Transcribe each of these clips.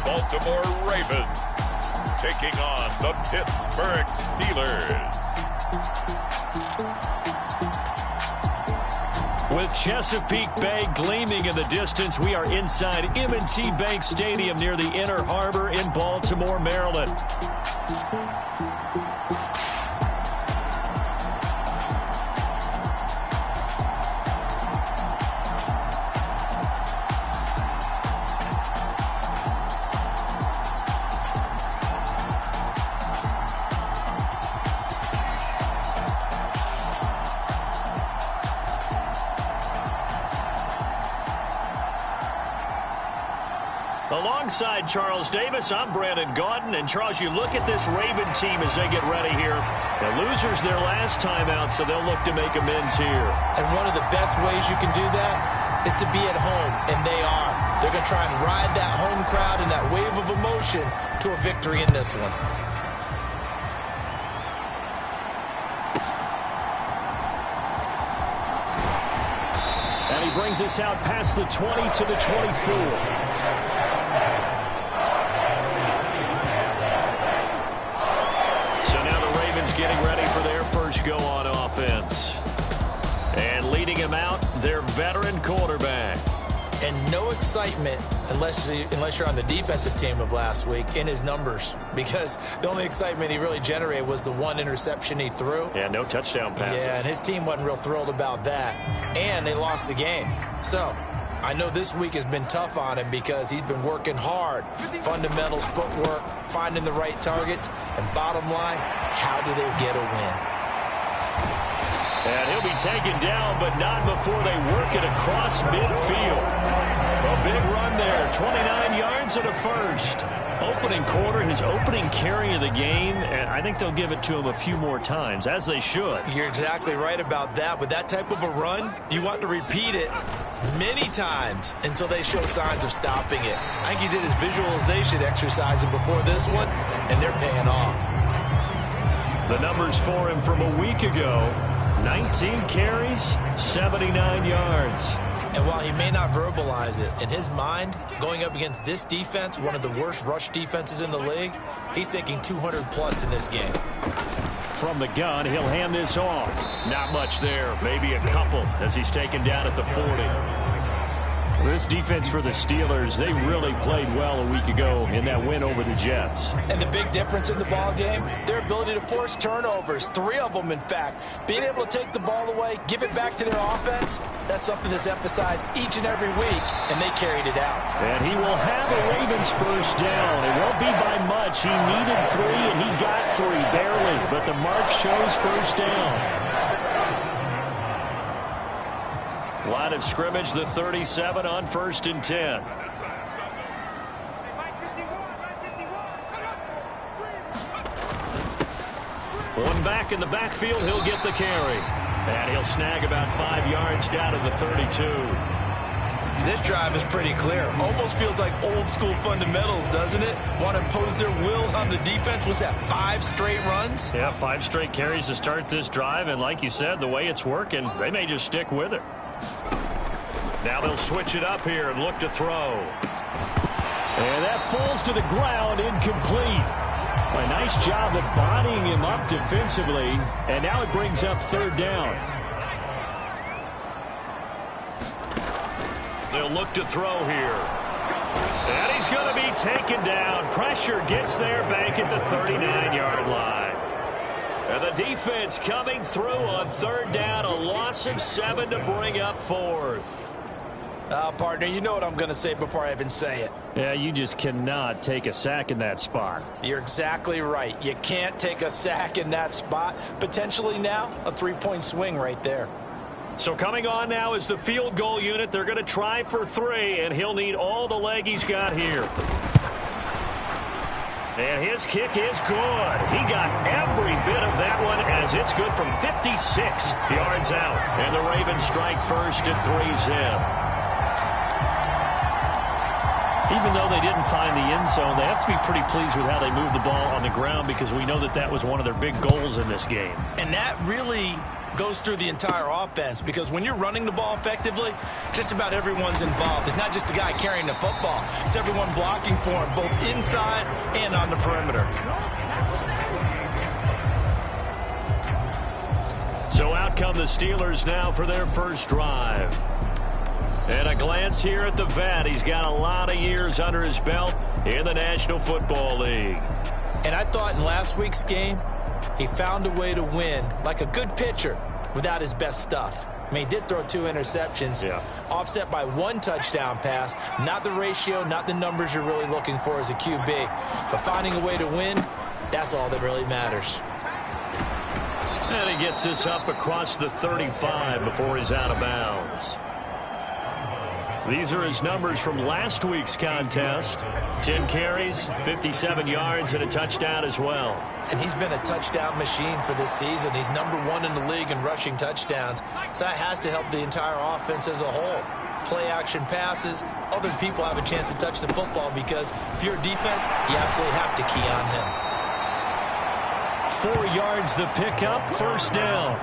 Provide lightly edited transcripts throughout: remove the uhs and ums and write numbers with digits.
Baltimore Ravens taking on the Pittsburgh Steelers. With Chesapeake Bay gleaming in the distance, we are inside M&T Bank Stadium near the Inner Harbor in Baltimore, Maryland. Alongside Charles Davis, I'm Brandon Gaudin. And Charles, you look at this Raven team as they get ready here. The losers their last time out, so they'll look to make amends here. And one of the best ways you can do that is to be at home, and they are. They're going to try and ride that home crowd and that wave of emotion to a victory in this one. And he brings us out past the 20 to the 24. Getting ready for their first go on offense. And leading him out, their veteran quarterback. And no excitement unless you're on the defensive team of last week in his numbers, because the only excitement he really generated was the one interception he threw. Yeah, no touchdown passes. Yeah, and his team wasn't real thrilled about that. And they lost the game. So I know this week has been tough on him because he's been working hard. Fundamentals, footwork, finding the right targets, and bottom line, how do they get a win? And he'll be taken down, but not before they work it across midfield. A big run there, 29 yards and a first. Opening quarter, his opening carry of the game, and I think they'll give it to him a few more times, as they should. You're exactly right about that. With that type of a run, you want to repeat it many times until they show signs of stopping it. I think he did his visualization exercises before this one, and they're paying off. The numbers for him from a week ago, 19 carries, 79 yards. And while he may not verbalize it, in his mind, going up against this defense, one of the worst rush defenses in the league, he's thinking 200-plus in this game. From the gun, he'll hand this off. Not much there, maybe a couple as he's taken down at the 40. This defense for the Steelers, they really played well a week ago in that win over the Jets. And the big difference in the ball game, their ability to force turnovers, 3 of them in fact. Being able to take the ball away, give it back to their offense, that's something that's emphasized each and every week, and they carried it out. And he will have a Ravens first down. It won't be by much. He needed 3, and he got 3, barely, but the mark shows first down. Line of scrimmage, the 37 on 1st and 10. One back in the backfield, he'll get the carry. And he'll snag about 5 yards down to the 32. This drive is pretty clear. Almost feels like old school fundamentals, doesn't it? Want to impose their will on the defense. Was that 5 straight runs? Yeah, 5 straight carries to start this drive. And like you said, the way it's working, they may just stick with it. Now they'll switch it up here and look to throw. And that falls to the ground, incomplete. A nice job of bodying him up defensively. And now it brings up 3rd down. They'll look to throw here. And he's going to be taken down. Pressure gets there back at the 39-yard line. And the defense coming through on 3rd down. A loss of 7 to bring up 4th. Partner, you know what I'm going to say before I even say it. Yeah, you just cannot take a sack in that spot. You're exactly right. You can't take a sack in that spot. Potentially now, a 3-point swing right there. So coming on now is the field goal unit. They're going to try for 3, and he'll need all the leg he's got here. And his kick is good. He got every bit of that one as it's good from 56 yards out. And the Ravens strike first at 3-zip. Even though they didn't find the end zone, they have to be pretty pleased with how they moved the ball on the ground, because we know that that was one of their big goals in this game. And that really goes through the entire offense, because when you're running the ball effectively, just about everyone's involved. It's not just the guy carrying the football. It's everyone blocking for him, both inside and on the perimeter. So out come the Steelers now for their first drive. And a glance here at the vet. He's got a lot of years under his belt in the National Football League. And I thought in last week's game, he found a way to win like a good pitcher without his best stuff. I mean, he did throw 2 interceptions, offset by 1 touchdown pass. Not the ratio, not the numbers you're really looking for as a QB. But finding a way to win, that's all that really matters. And he gets this up across the 35 before he's out of bounds. These are his numbers from last week's contest. 10 carries, 57 yards, and a touchdown as well. And he's been a touchdown machine for this season. He's #1 in the league in rushing touchdowns. So that has to help the entire offense as a whole. Play-action passes, other people have a chance to touch the football, because if you're a defense, you absolutely have to key on him. 4 yards the pickup, first down.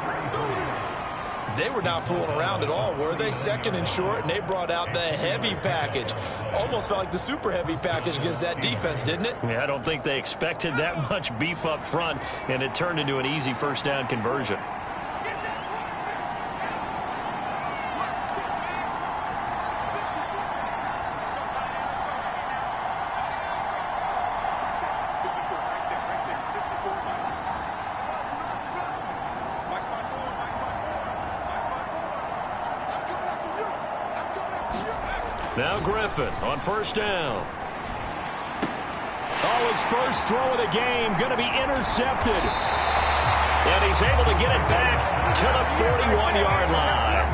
They were not fooling around at all, were they? 2nd and short, and they brought out the heavy package. Almost felt like the super heavy package against that defense, didn't it? Yeah, I don't think they expected that much beef up front, and it turned into an easy first down conversion. Now Griffin on first down. Oh, his first throw of the game going to be intercepted. And he's able to get it back to the 41-yard line.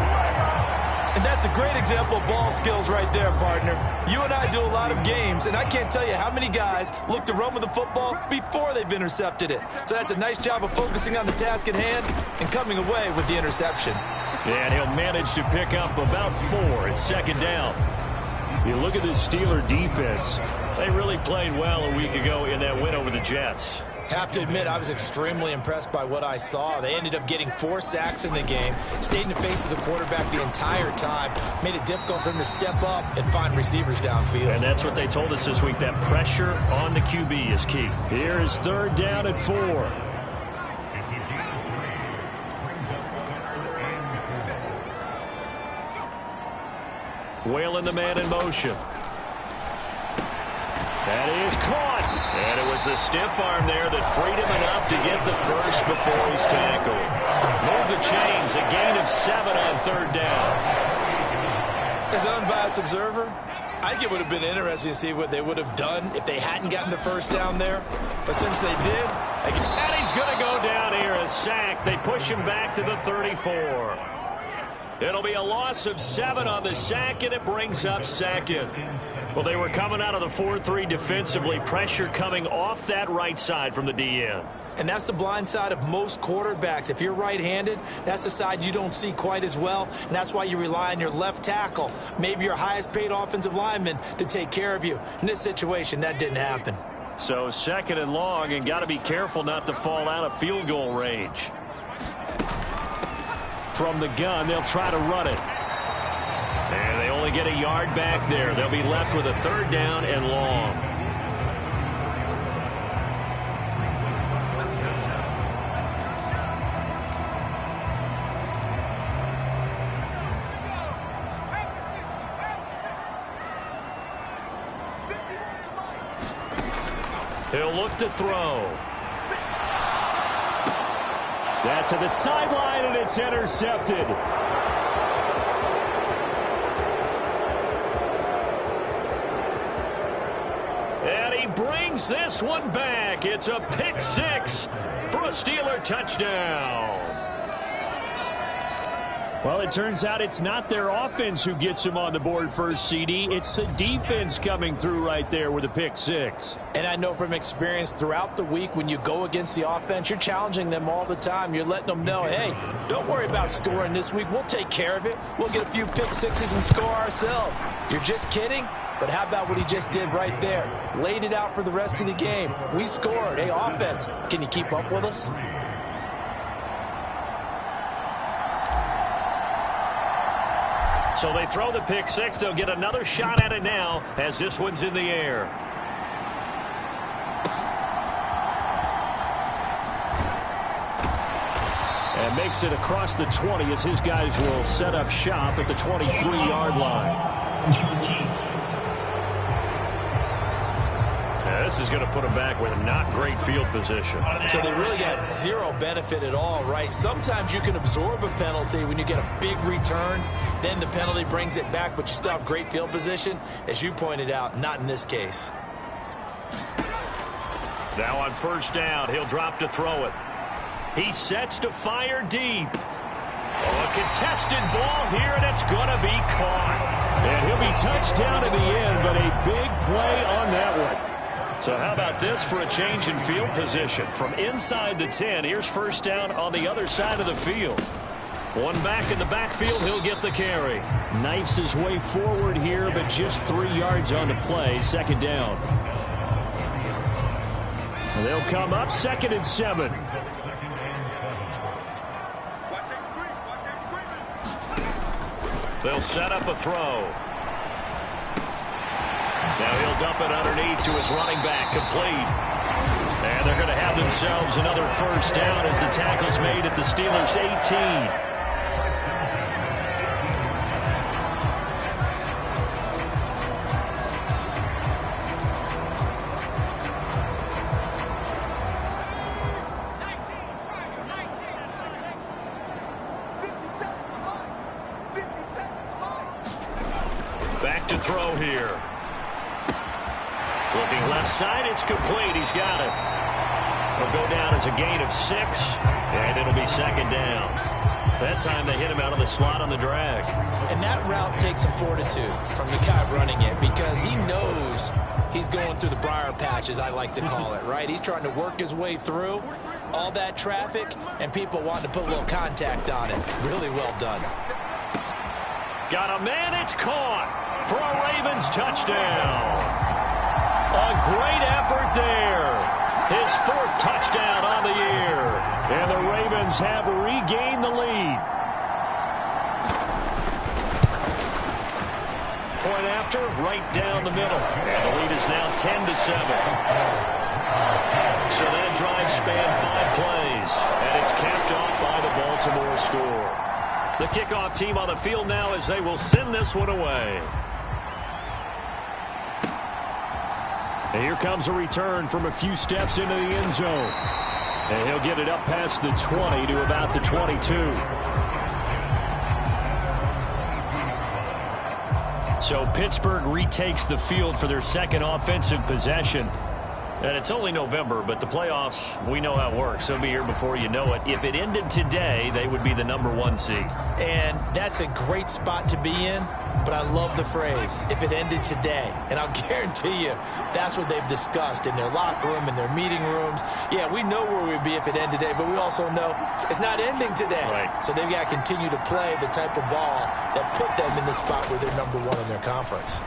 And that's a great example of ball skills right there, partner. You and I do a lot of games, and I can't tell you how many guys look to run with the football before they've intercepted it. So that's a nice job of focusing on the task at hand and coming away with the interception. And he'll manage to pick up about 4 at second down. You look at this Steeler defense. They really played well a week ago in that win over the Jets. Have to admit, I was extremely impressed by what I saw. They ended up getting 4 sacks in the game, stayed in the face of the quarterback the entire time, made it difficult for him to step up and find receivers downfield. And that's what they told us this week, that pressure on the QB is key. Here is 3rd down and 4. Whalen the man in motion. That is caught. And it was the stiff arm there that freed him enough to get the first before he's tackled. Move the chains. A gain of 7 on 3rd down. As an unbiased observer, I think it would have been interesting to see what they would have done if they hadn't gotten the first down there. But since they did, and he's going to go down here, a sack. They push him back to the 34. It'll be a loss of 7 on the sack, and it brings up 2nd. Well, they were coming out of the 4-3 defensively. Pressure coming off that right side from the DN. And that's the blind side of most quarterbacks. If you're right-handed, that's the side you don't see quite as well, and that's why you rely on your left tackle, maybe your highest-paid offensive lineman, to take care of you. In this situation, that didn't happen. So 2nd and long, and got to be careful not to fall out of field goal range. From the gun, they'll try to run it. And they only get a yard back there. They'll be left with a 3rd down and long. He'll look to throw. That to the sideline, and it's intercepted. And he brings this one back. It's a pick 6 for a Steeler touchdown. Well, it turns out it's not their offense who gets him on the board first, CD. It's the defense coming through right there with a pick 6. And I know from experience throughout the week, when you go against the offense, you're challenging them all the time. You're letting them know, hey, don't worry about scoring this week. We'll take care of it. We'll get a few pick 6s and score ourselves. You're just kidding? But how about what he just did right there? Laid it out for the rest of the game. We scored. Hey, offense, can you keep up with us? So they throw the pick six. They'll get another shot at it now as this one's in the air. And makes it across the 20 as his guys will set up shop at the 23-yard line. This is going to put them back with not great field position. So they really got zero benefit at all, right? Sometimes you can absorb a penalty when you get a big return. Then the penalty brings it back, but you still have great field position. As you pointed out, not in this case. Now on first down, he'll drop to throw it. He sets to fire deep. Oh, a contested ball here, and it's going to be caught. And he'll be touchdown in the end, but a big play on that one. So how about this for a change in field position? From inside the 10, here's first down on the other side of the field. One back in the backfield, he'll get the carry. Knifes his way forward here, but just 3 yards on the play, second down. And they'll come up 2nd and 7. They'll set up a throw. Now he'll dump it underneath to his running back, complete. And they're going to have themselves another first down as the tackle's made at the Steelers' 18. Back to throw here. Looking left side, it's complete. He's got it. He'll go down as a gain of 6, and it'll be second down. That time they hit him out of the slot on the drag. And that route takes some fortitude from the guy running it because he knows he's going through the briar patch, as I like to call it, right? He's trying to work his way through all that traffic and people wanting to put a little contact on it. Really well done. Got a man, it's caught for a Ravens touchdown. A great effort there. His 4th touchdown on the year. And the Ravens have regained the lead. Point after, right down the middle. And the lead is now 10-7. So that drive spanned 5 plays. And it's capped off by the Baltimore score. The kickoff team on the field now as they will send this one away. And here comes a return from a few steps into the end zone. And he'll get it up past the 20 to about the 22. So Pittsburgh retakes the field for their second offensive possession. And it's only November, but the playoffs, we know how it works. They'll be here before you know it. If it ended today, they would be the #1 seed. And that's a great spot to be in, but I love the phrase, if it ended today. And I'll guarantee you, that's what they've discussed in their locker room, in their meeting rooms. Yeah, we know where we'd be if it ended today, but we also know it's not ending today. Right. So they've got to continue to play the type of ball that put them in the spot where they're #1 in their conference.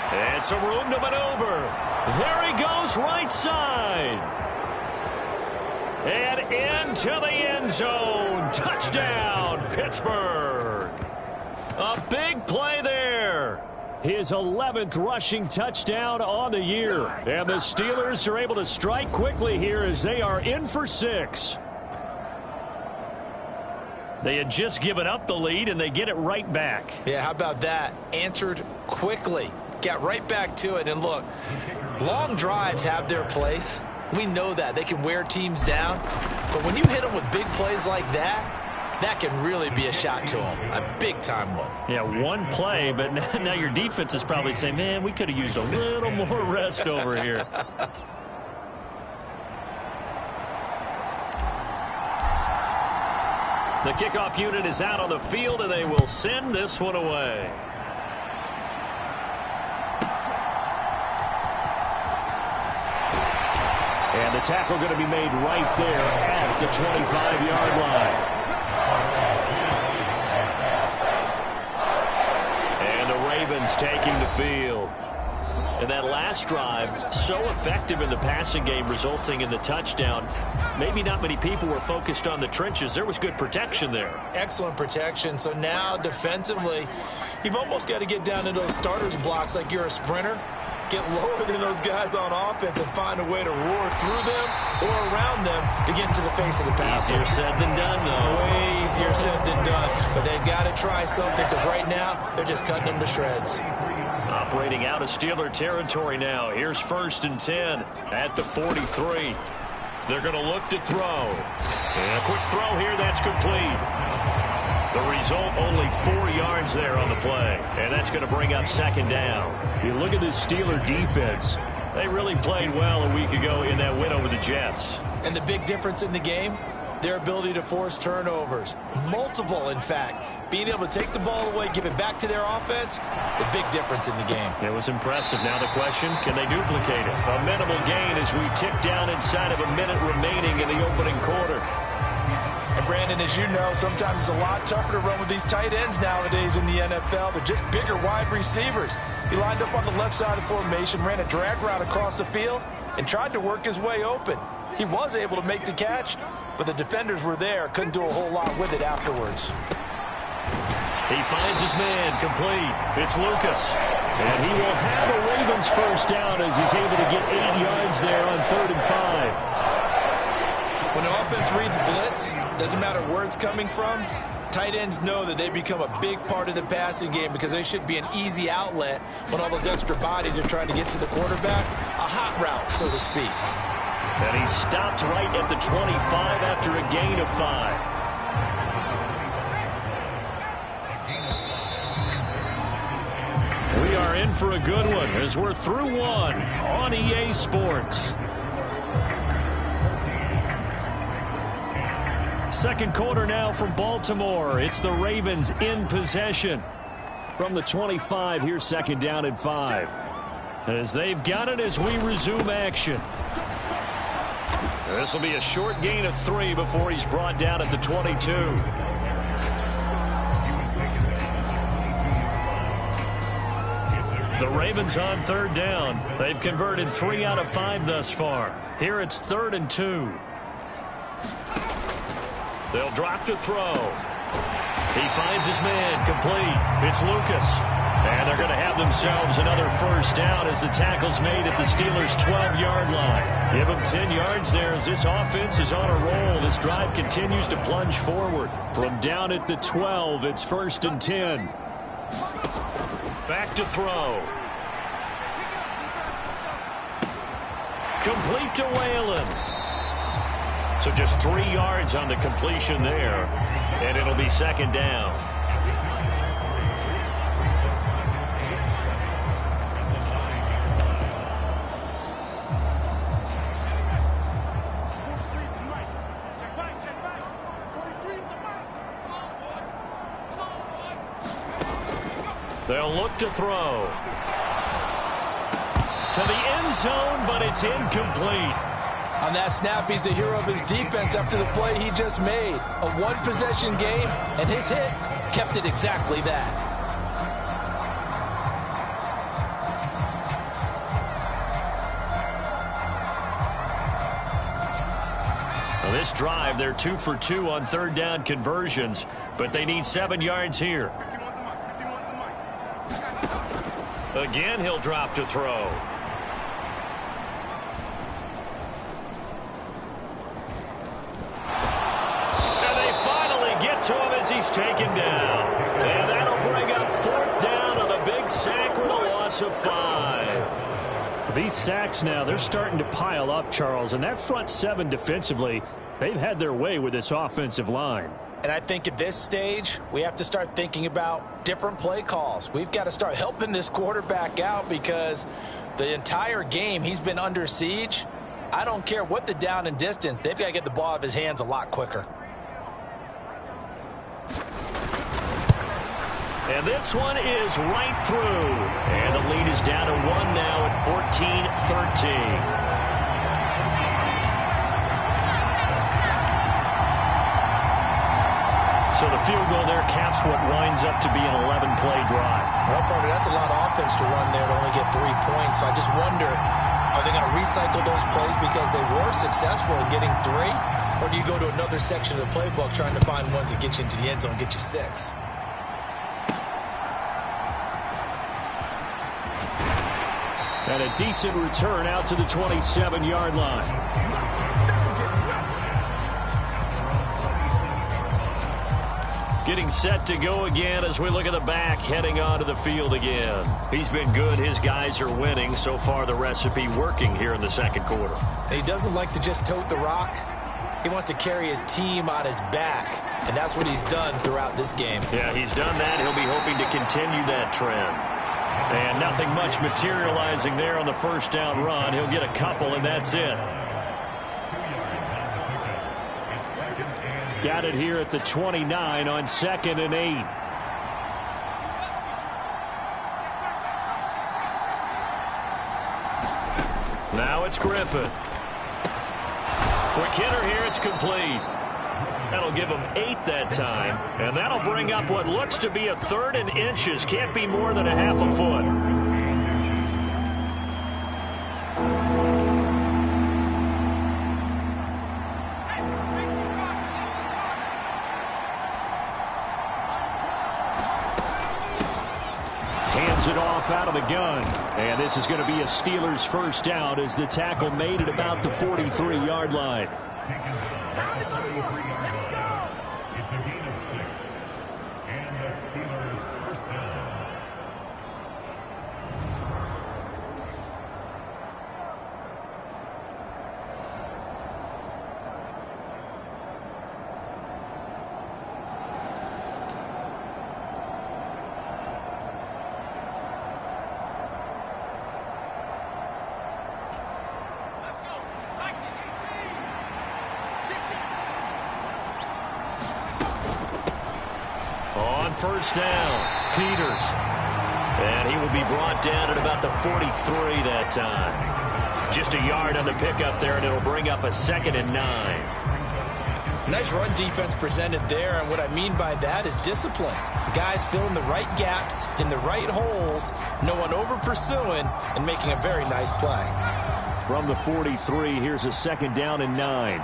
And some room to maneuver. There he goes, right side. And into the end zone. Touchdown, Pittsburgh. A big play there. His 11th rushing touchdown on the year. And the Steelers are able to strike quickly here as they are in for 6. They had just given up the lead, and they get it right back. Yeah, how about that? Answered quickly. Got right back to it. And look, long drives have their place. We know that. They can wear teams down. But when you hit them with big plays like that, that can really be a shot to them. A big-time one. Yeah, one play, but now your defense is probably saying, man, we could have used a little more rest over here. The kickoff unit is out on the field, and they will send this one away. And the tackle going to be made right there at the 25-yard line. And the Ravens taking the field. And that last drive, so effective in the passing game, resulting in the touchdown. Maybe not many people were focused on the trenches. There was good protection there. Excellent protection. So now defensively, you've almost got to get down to those starters blocks like you're a sprinter. Get lower than those guys on offense and find a way to roar through them or around them to get into the face of the passer. Easier said than done, though. Way easier said than done. But they've got to try something because right now they're just cutting them to shreds. Operating out of Steeler territory now. Here's 1st and 10 at the 43. They're going to look to throw. And a quick throw here. That's complete. The result, only 4 yards there on the play. And that's going to bring up 2nd down. You look at this Steeler defense. They really played well a week ago in that win over the Jets. And the big difference in the game, their ability to force turnovers. Multiple, in fact. Being able to take the ball away, give it back to their offense, the big difference in the game. It was impressive. Now the question, can they duplicate it? A minimal gain as we tick down inside of a minute remaining in the opening quarter. And Brandon, as you know, sometimes it's a lot tougher to run with these tight ends nowadays in the NFL. They're just bigger wide receivers. He lined up on the left side of the formation, ran a drag route across the field, and tried to work his way open. He was able to make the catch, but the defenders were there, couldn't do a whole lot with it afterwards. He finds his man, complete. It's Lucas. And he will have a Ravens first down as he's able to get 8 yards there on 3rd and 5. When the offense reads blitz, doesn't matter where it's coming from, tight ends know that they become a big part of the passing game because they should be an easy outlet when all those extra bodies are trying to get to the quarterback. A hot route, so to speak. And he stopped right at the 25 after a gain of 5. We are in for a good one as we're through one on EA Sports. Second quarter now from Baltimore. It's the Ravens in possession. From the 25, here's 2nd down and 5. As they've got it as we resume action. This will be a short gain of 3 before he's brought down at the 22. The Ravens on 3rd down. They've converted 3 out of 5 thus far. Here it's 3rd and 2. They'll drop to throw. He finds his man, complete. It's Lucas. And they're going to have themselves another first down as the tackle's made at the Steelers' 12-yard line. Give them 10 yards there as this offense is on a roll. This drive continues to plunge forward. From down at the 12, it's 1st and 10. Back to throw. Complete to Whalen. So just 3 yards on the completion there, and it'll be 2nd down. They'll look to throw. To the end zone, but it's incomplete. On that snap, he's the hero of his defense after the play he just made. A one-possession game, and his hit kept it exactly that. Well, this drive, they're 2 for 2 on 3rd down conversions, but they need 7 yards here. Again, he'll drop to throw. To him as he's taken down. And that'll bring up 4th down on a big sack with a loss of 5. These sacks now, they're starting to pile up, Charles. And that front 7 defensively, they've had their way with this offensive line. And I think at this stage, we have to start thinking about different play calls. We've got to start helping this quarterback out because the entire game he's been under siege. I don't care what the down and distance. They've got to get the ball out of his hands a lot quicker. And this one is right through. And the lead is down to 1 now at 14-13. So the field goal there caps what winds up to be an 11-play drive. Well, partner, that's a lot of offense to run there to only get 3 points. So I just wonder, are they going to recycle those plays because they were successful in getting 3? Or do you go to another section of the playbook trying to find ones that get you into the end zone and get you 6? And a decent return out to the 27-yard line. Getting set to go again as we look at the back heading onto the field again. He's been good. His guys are winning. So far, the recipe working here in the second quarter. He doesn't like to just tote the rock. He wants to carry his team on his back, and that's what he's done throughout this game. Yeah, he's done that. He'll be hoping to continue that trend. And nothing much materializing there on the first down run. He'll get a couple, and that's it. Got it here at the 29 on 2nd and 8. Now it's Griffin. Quick hitter here. It's complete. That'll give him 8 that time. And that'll bring up what looks to be a 3rd and inches. Can't be more than a half a foot. Hands it off out of the gun. And this is going to be a Steelers first down as the tackle made at about the 43-yard line. It's a gain of 6. And the Steelers first down. On first down, Peters. And he will be brought down at about the 43 that time. Just a yard on the pickup there, and it'll bring up a 2nd and 9. Nice run defense presented there, and what I mean by that is discipline. Guys filling the right gaps in the right holes, no one over pursuing, and making a very nice play. From the 43, here's a 2nd down and 9.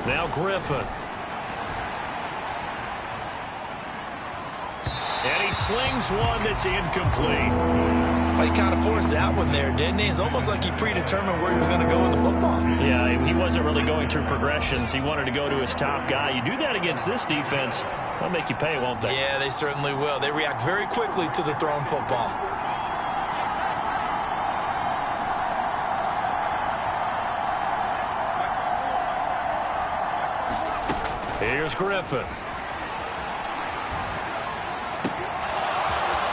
Now Griffin. And he slings one that's incomplete. Well, he kind of forced that one there, didn't he? It's almost like he predetermined where he was going to go with the football. Yeah, he wasn't really going through progressions. He wanted to go to his top guy. You do that against this defense, they'll make you pay, won't they? Yeah, they certainly will. They react very quickly to the thrown football. Here's Griffin.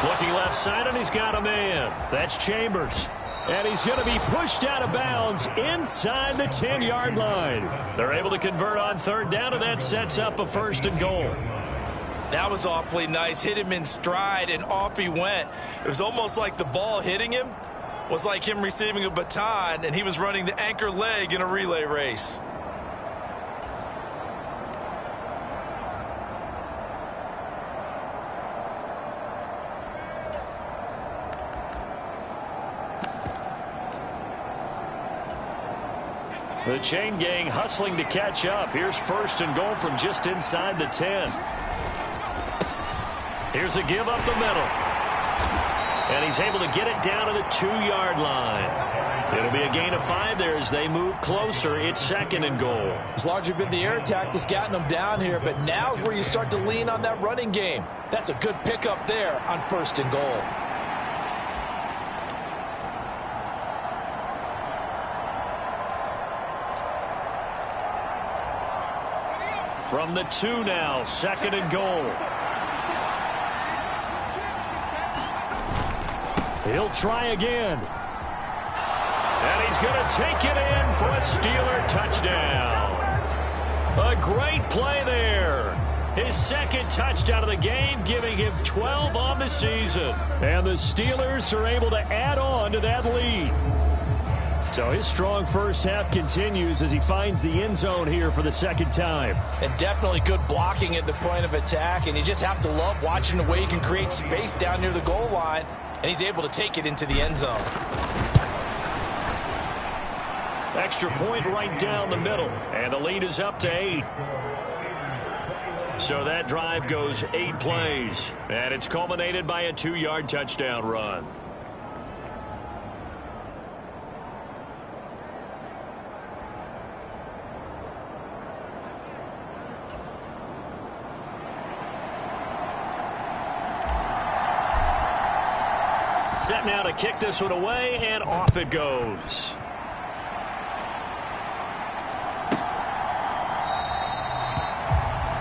Looking left side, and he's got a man. That's Chambers. And he's going to be pushed out of bounds inside the 10-yard line. They're able to convert on 3rd down, and that sets up a 1st and goal. That was awfully nice. Hit him in stride, and off he went. It was almost like the ball hitting him was like him receiving a baton, and he was running the anchor leg in a relay race. The chain gang hustling to catch up. Here's 1st and goal from just inside the 10. Here's a give up the middle. And he's able to get it down to the 2-yard line. It'll be a gain of 5 there as they move closer. It's 2nd and goal. It's largely been the air attack that's gotten them down here, but now's where you start to lean on that running game. That's a good pickup there on 1st and goal. From the 2 now, 2nd and goal. He'll try again. And he's going to take it in for a Steeler touchdown. A great play there. His 2nd touchdown of the game, giving him 12 on the season. And the Steelers are able to add on to that lead. So his strong first half continues as he finds the end zone here for the second time. And definitely good blocking at the point of attack, and you just have to love watching the way he can create space down near the goal line, and he's able to take it into the end zone. Extra point right down the middle, and the lead is up to 8. So that drive goes 8 plays, and it's culminated by a 2-yard touchdown run. Set now to kick this one away, and off it goes.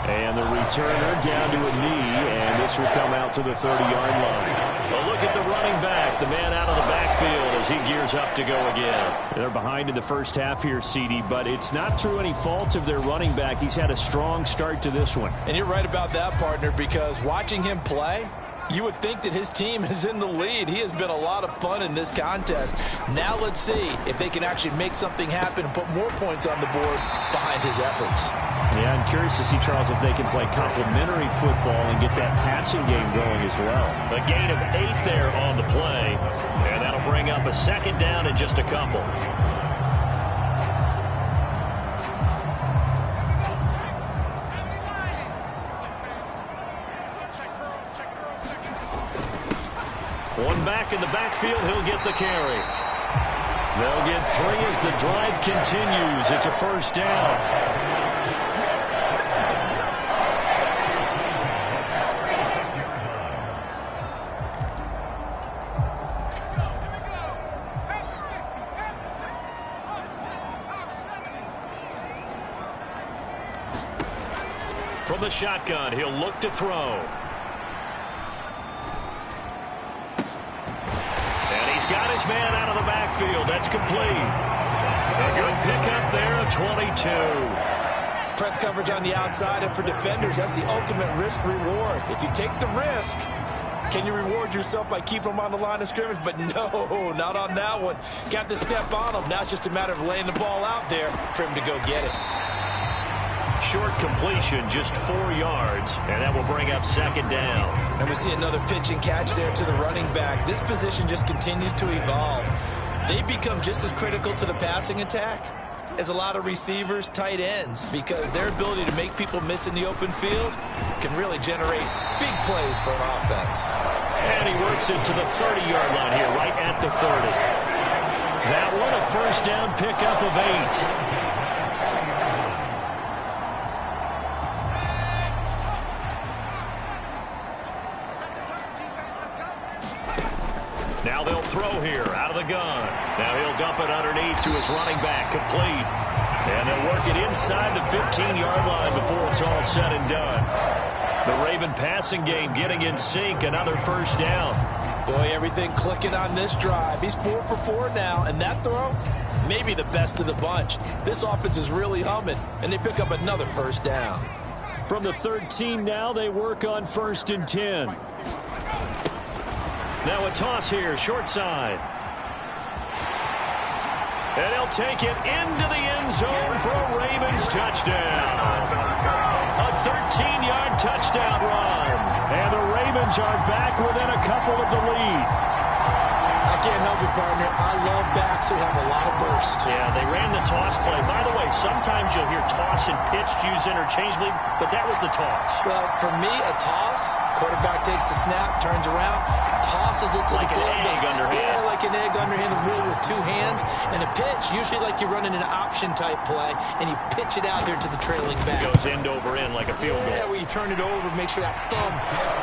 And the returner down to a knee, and this will come out to the 30-yard line. But look at the running back, the man out of the backfield as he gears up to go again. They're behind in the first half here, CD, but it's not through any fault of their running back. He's had a strong start to this one. And you're right about that, partner, because watching him play, you would think that his team is in the lead. He has been a lot of fun in this contest. Now let's see if they can actually make something happen and put more points on the board behind his efforts. Yeah, I'm curious to see, Charles, if they can play complementary football and get that passing game going as well. A gain of 8 there on the play, and that'll bring up a second down in just a couple. One back in the backfield, he'll get the carry. They'll get 3 as the drive continues. It's a first down. From the shotgun, he'll look to throw. Got his man out of the backfield. That's complete. A good pickup there of 22. Press coverage on the outside, and for defenders, that's the ultimate risk-reward. If you take the risk, can you reward yourself by keeping them on the line of scrimmage? But no, not on that one. Got to step on them. Now it's just a matter of laying the ball out there for him to go get it. Short completion, just 4 yards, and that will bring up second down. And we see another pitch and catch there to the running back. This position just continues to evolve. They become just as critical to the passing attack as a lot of receivers, tight ends, because their ability to make people miss in the open field can really generate big plays for an offense. And he works it to the 30-yard line here, right at the 30. That one a first down pickup of 8. Now they'll throw here out of the gun. Now he'll dump it underneath to his running back, complete. And they'll work it inside the 15-yard line before it's all said and done. The Raven passing game getting in sync, another first down. Boy, everything clicking on this drive. He's 4 for 4 now, and that throw, maybe the best of the bunch. This offense is really humming, and they pick up another first down. From the 13 now, they work on 1st and 10. Now a toss here, short side. And he'll take it into the end zone for a Ravens touchdown. A 13-yard touchdown run. And the Ravens are back within a couple of the lead. I can't help it, partner. I love backs who have a lot of burst. Yeah, they ran the toss play. By the way, sometimes you'll hear toss and pitch used interchangeably, but that was the toss. Well, for me, a toss, quarterback takes the snap, turns around, tosses it to like the tailback. Like an egg underhand. Yeah, like an egg underhand, really with 2 hands. And a pitch, usually like you're running an option-type play, and you pitch it out there to the trailing back. It goes end over end like a field goal. Yeah, where you turn it over, make sure that thumb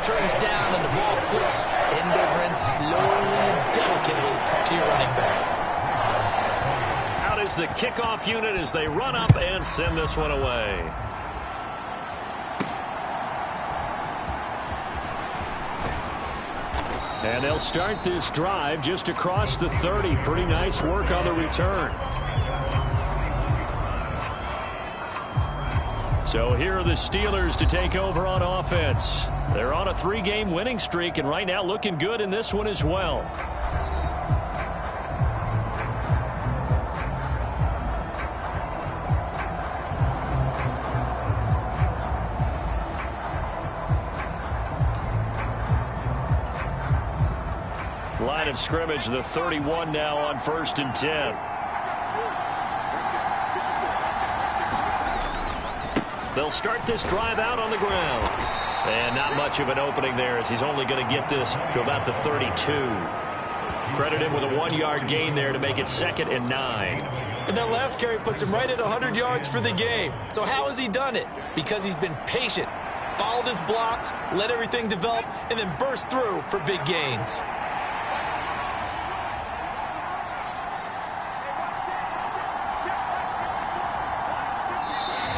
turns down and the ball flips end over end slowly and delicately to your running back. Out is the kickoff unit as they run up and send this one away. And they'll start this drive just across the 30. Pretty nice work on the return. So here are the Steelers to take over on offense. They're on a 3-game winning streak, and right now looking good in this one as well. of scrimmage, the 31 now on 1st and 10. They'll start this drive out on the ground. And not much of an opening there as he's only going to get this to about the 32. Credit him with a 1-yard gain there to make it 2nd and 9. And that last carry puts him right at 100 yards for the game. So how has he done it? Because he's been patient, followed his blocks, let everything develop, and then burst through for big gains.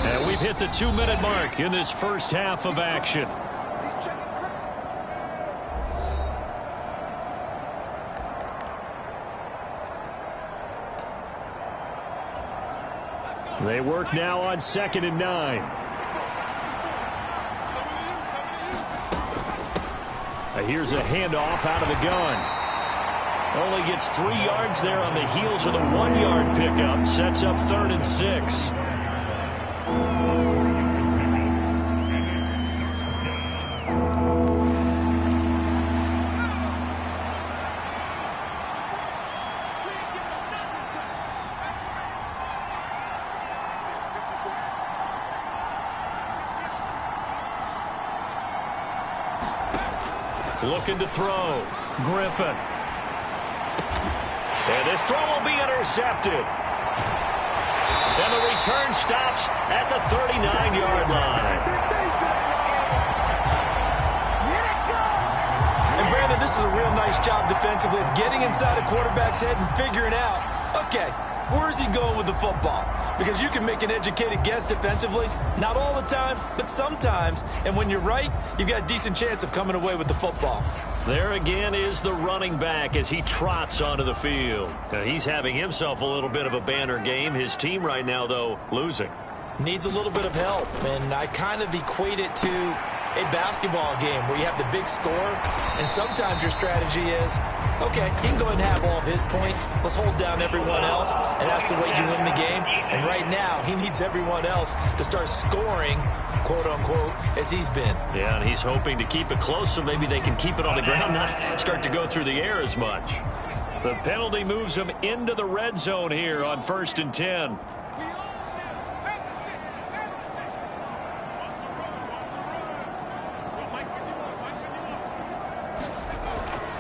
And we've hit the 2-minute mark in this first half of action. They work now on 2nd and 9. Here's a handoff out of the gun. Only gets 3 yards there on the heels of the 1-yard pickup. Sets up 3rd and 6. Looking to throw. Griffin. And this throw will be intercepted. And the return stops at the 39-yard line. And Brandon, this is a real nice job defensively of getting inside a quarterback's head and figuring out, okay, where's he going with the football? Because you can make an educated guess defensively. Not all the time, but sometimes. And when you're right, you've got a decent chance of coming away with the football. There again is the running back as he trots onto the field. Now, he's having himself a little bit of a banner game. His team right now, though, losing. Needs a little bit of help. And I kind of equate it to a basketball game where you have the big score. And sometimes your strategy is, okay, he can go ahead and have all of his points. Let's hold down everyone else, and that's the way you win the game. And right now, he needs everyone else to start scoring, quote-unquote, as he's been. Yeah, and he's hoping to keep it close so maybe they can keep it on the ground, not start to go through the air as much. The penalty moves him into the red zone here on 1st and 10.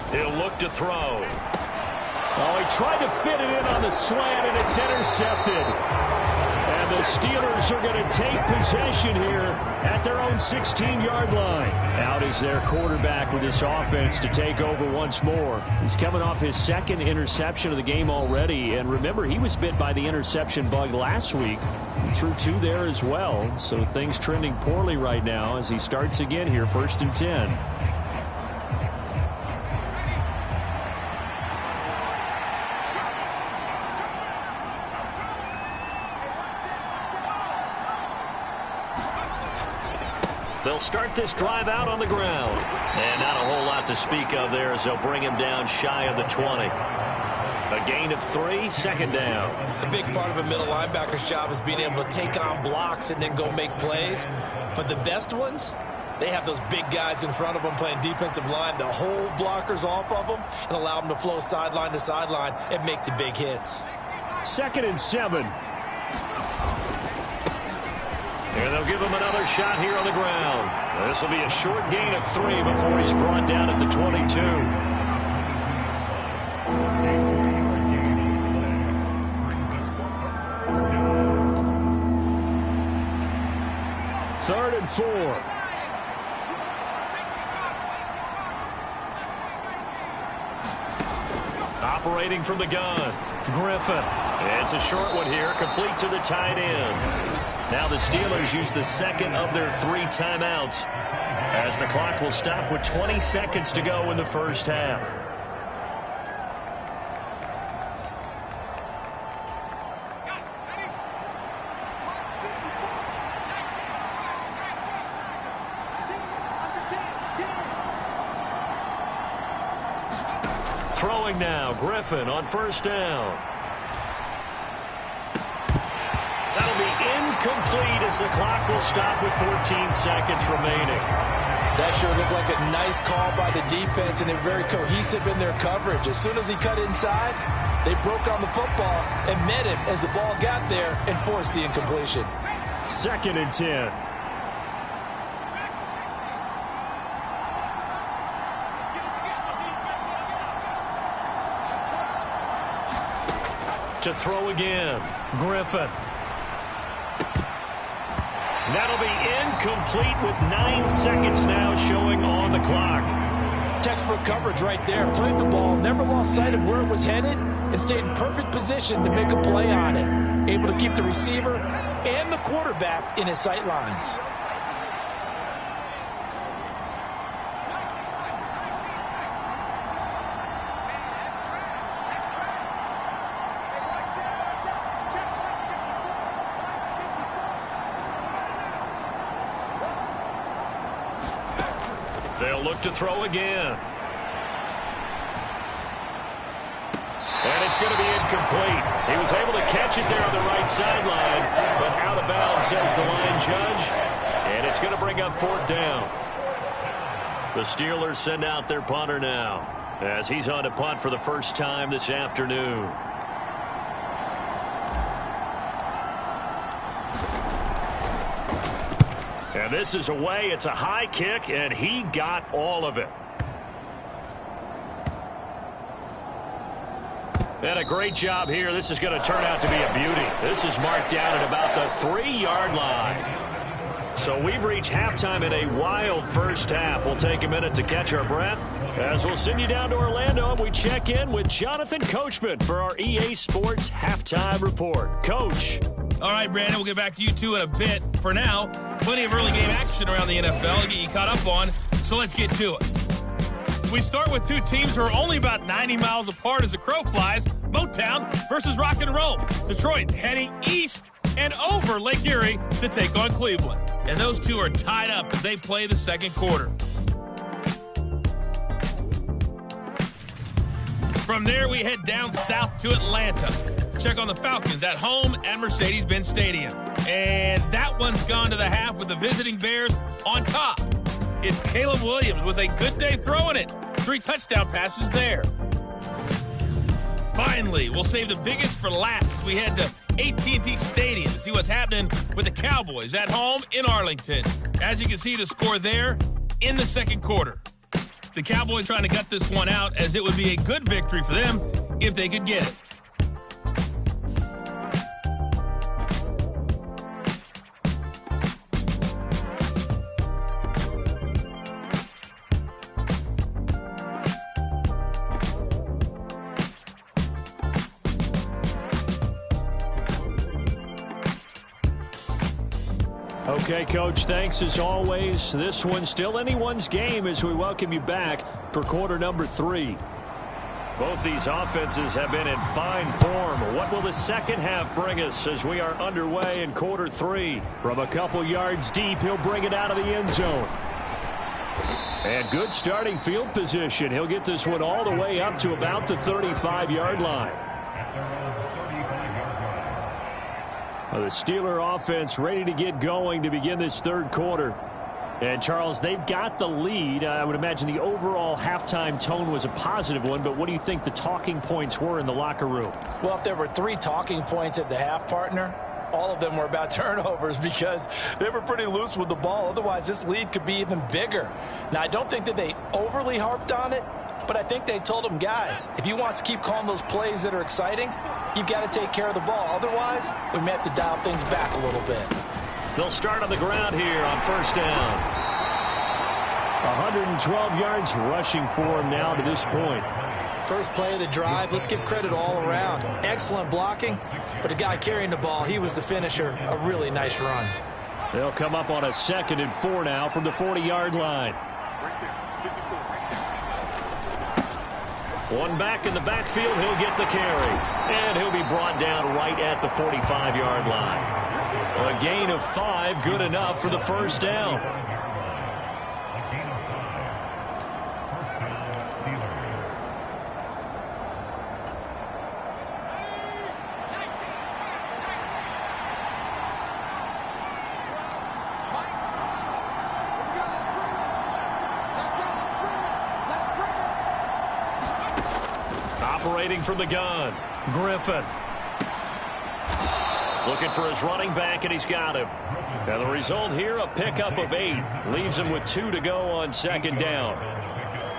He'll look to throw. Oh, he tried to fit it in on the slant, and it's intercepted. And the Steelers are going to take possession here at their own 16-yard line. Out is their quarterback with this offense to take over once more. He's coming off his 2nd interception of the game already. And remember, he was bit by the interception bug last week. He threw 2 there as well. So things trending poorly right now as he starts again here, 1st and 10. They'll start this drive out on the ground. And not a whole lot to speak of there as they'll bring him down shy of the 20. A gain of 3, 2nd down. A big part of a middle linebacker's job is being able to take on blocks and then go make plays. But the best ones, they have those big guys in front of them playing defensive line to hold blockers off of them and allow them to flow sideline to sideline and make the big hits. 2nd and 7. And they'll give him another shot here on the ground. This will be a short gain of 3 before he's brought down at the 22. 3rd and 4. Operating from the gun, Griffin. It's a short one here, complete to the tight end. Now the Steelers use the 2nd of their 3 timeouts as the clock will stop with 20 seconds to go in the first half. Throwing now, Griffin on 1st down. That'll be incomplete as the clock will stop with 14 seconds remaining. That sure looked like a nice call by the defense, and they're very cohesive in their coverage. As soon as he cut inside, they broke on the football and met him as the ball got there and forced the incompletion. 2nd and 10. To throw again, Griffin. That'll be incomplete with 9 seconds now showing on the clock. Textbook coverage right there. Played the ball, never lost sight of where it was headed, and stayed in perfect position to make a play on it. Able to keep the receiver and the quarterback in his sight lines. They'll look to throw again. And it's going to be incomplete. He was able to catch it there on the right sideline, but out of bounds, says the line judge. And it's going to bring up 4th down. The Steelers send out their punter now, as he's on to punt for the first time this afternoon. And this is away. It's a high kick, and he got all of it. And a great job here. This is going to turn out to be a beauty. This is marked down at about the 3-yard line. So we've reached halftime in a wild first half. We'll take a minute to catch our breath as we'll send you down to Orlando, and we check in with Jonathan Coachman for our EA Sports Halftime Report. Coach. All right, Brandon, we'll get back to you two in a bit. For now, plenty of early game action around the NFL to get you caught up on, so let's get to it. We start with two teams who are only about 90 miles apart as the crow flies. Motown versus Rock and Roll. Detroit heading east and over Lake Erie to take on Cleveland. And those two are tied up as they play the second quarter. From there, we head down south to Atlanta. Check on the Falcons at home at Mercedes-Benz Stadium. And that one's gone to the half with the visiting Bears on top. It's Caleb Williams with a good day throwing it. 3 touchdown passes there. Finally, we'll save the biggest for last as we head to AT&T Stadium to see what's happening with the Cowboys at home in Arlington. As you can see, the score there in the second quarter. The Cowboys trying to gut this one out, as it would be a good victory for them if they could get it. Okay, Coach, thanks as always. This one's still anyone's game as we welcome you back for quarter number 3. Both these offenses have been in fine form. What will the second half bring us as we are underway in quarter 3? From a couple yards deep, he'll bring it out of the end zone. And good starting field position. He'll get this one all the way up to about the 35-yard line. The Steeler offense ready to get going to begin this third quarter. And, Charles, they've got the lead. I would imagine the overall halftime tone was a positive one, but what do you think the talking points were in the locker room? Well, if there were 3 talking points at the half, partner, all of them were about turnovers because they were pretty loose with the ball. Otherwise, this lead could be even bigger. Now, I don't think that they overly harped on it, but I think they told them, guys, if you want to keep calling those plays that are exciting, you've got to take care of the ball. Otherwise, we may have to dial things back a little bit. They'll start on the ground here on first down. 112 yards rushing for him now to this point. First play of the drive, let's give credit all around. Excellent blocking, but the guy carrying the ball, he was the finisher. A really nice run. They'll come up on a 2nd and 4 now from the 40-yard line. One back in the backfield, he'll get the carry. And he'll be brought down right at the 45-yard line. A gain of 5, good enough for the first down. Operating from the gun, Griffin. Looking for his running back, and he's got him. Now the result here, a pickup of 8. Leaves him with 2 to go on second down.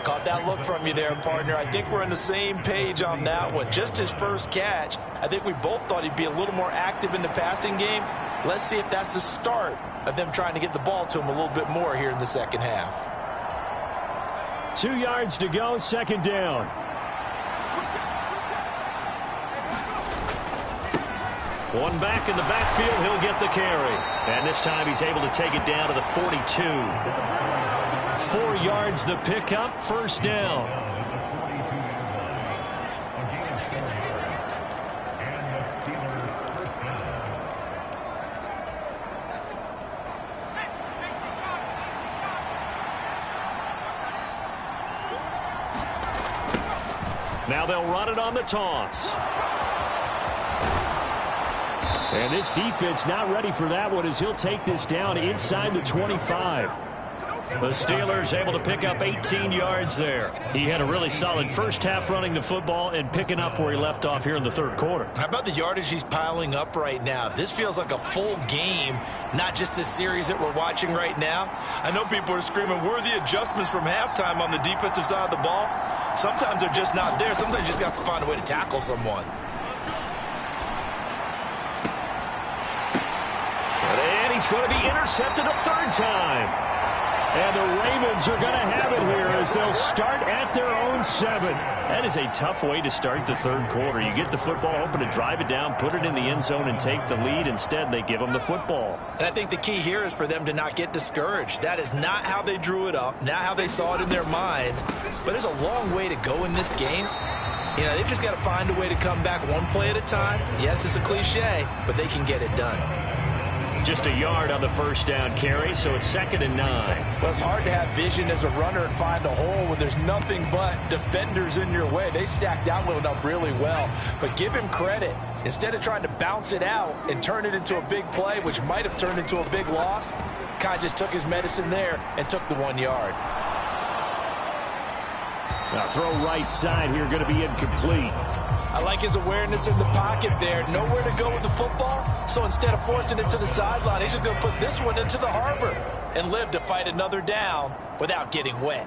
Caught that look from you there, partner. I think we're on the same page on that one. Just his first catch. I think we both thought he'd be a little more active in the passing game. Let's see if that's the start of them trying to get the ball to him a little bit more here in the second half. 2 yards to go, second down. One back in the backfield, he'll get the carry. And this time he's able to take it down to the 42. 4 yards the pickup, first down. Now they'll run it on the toss. And this defense not ready for that one as he'll take this down inside the 25. The Steelers able to pick up 18 yards there. He had a really solid first half running the football and picking up where he left off here in the third quarter. How about the yardage he's piling up right now? This feels like a full game, not just this series that we're watching right now. I know people are screaming, where are the adjustments from halftime on the defensive side of the ball? Sometimes they're just not there. Sometimes you just have to find a way to tackle someone. And he's going to be intercepted a third time. And the Ravens are going to have it here as they'll start at their own 7. That is a tough way to start the third quarter. You get the football, hoping to drive it down, put it in the end zone, and take the lead. Instead, they give them the football. And I think the key here is for them to not get discouraged. That is not how they drew it up, not how they saw it in their minds. But there's a long way to go in this game. You know, they've just got to find a way to come back one play at a time. Yes, it's a cliche, but they can get it done. Just a yard on the first down carry, so it's 2nd and 9. Well, it's hard to have vision as a runner and find a hole when there's nothing but defenders in your way. They stacked that one up really well. But give him credit. Instead of trying to bounce it out and turn it into a big play, which might have turned into a big loss, kind of just took his medicine there and took the 1 yard. Now throw right side here, going to be incomplete. I like his awareness in the pocket there. Nowhere to go with the football. So instead of forcing it to the sideline, he's just going to put this one into the harbor and live to fight another down without getting wet.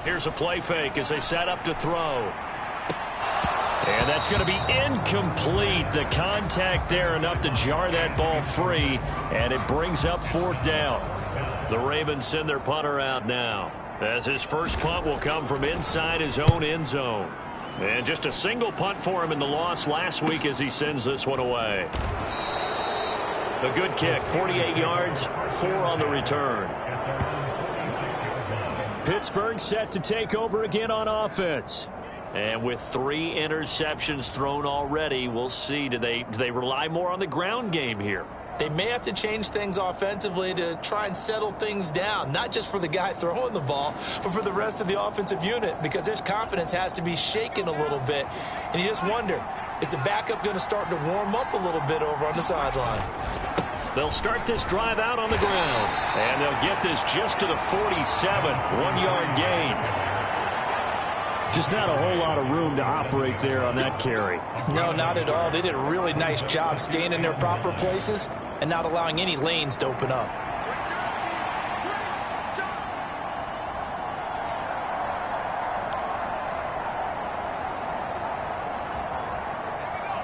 Here's a play fake as they set up to throw. And that's going to be incomplete. The contact there enough to jar that ball free, and it brings up 4th down. The Ravens send their punter out now, as his first punt will come from inside his own end zone. And just a single punt for him in the loss last week as he sends this one away. A good kick, 48 yards, 4 on the return. Pittsburgh set to take over again on offense. And with 3 interceptions thrown already, we'll see. Do they rely more on the ground game here? They may have to change things offensively to try and settle things down, not just for the guy throwing the ball, but for the rest of the offensive unit, because their confidence has to be shaken a little bit. And you just wonder, is the backup going to start to warm up a little bit over on the sideline? They'll start this drive out on the ground, and they'll get this just to the 47, 1-yard gain. Just not a whole lot of room to operate there on that carry. No, not at all. They did a really nice job staying in their proper places and not allowing any lanes to open up.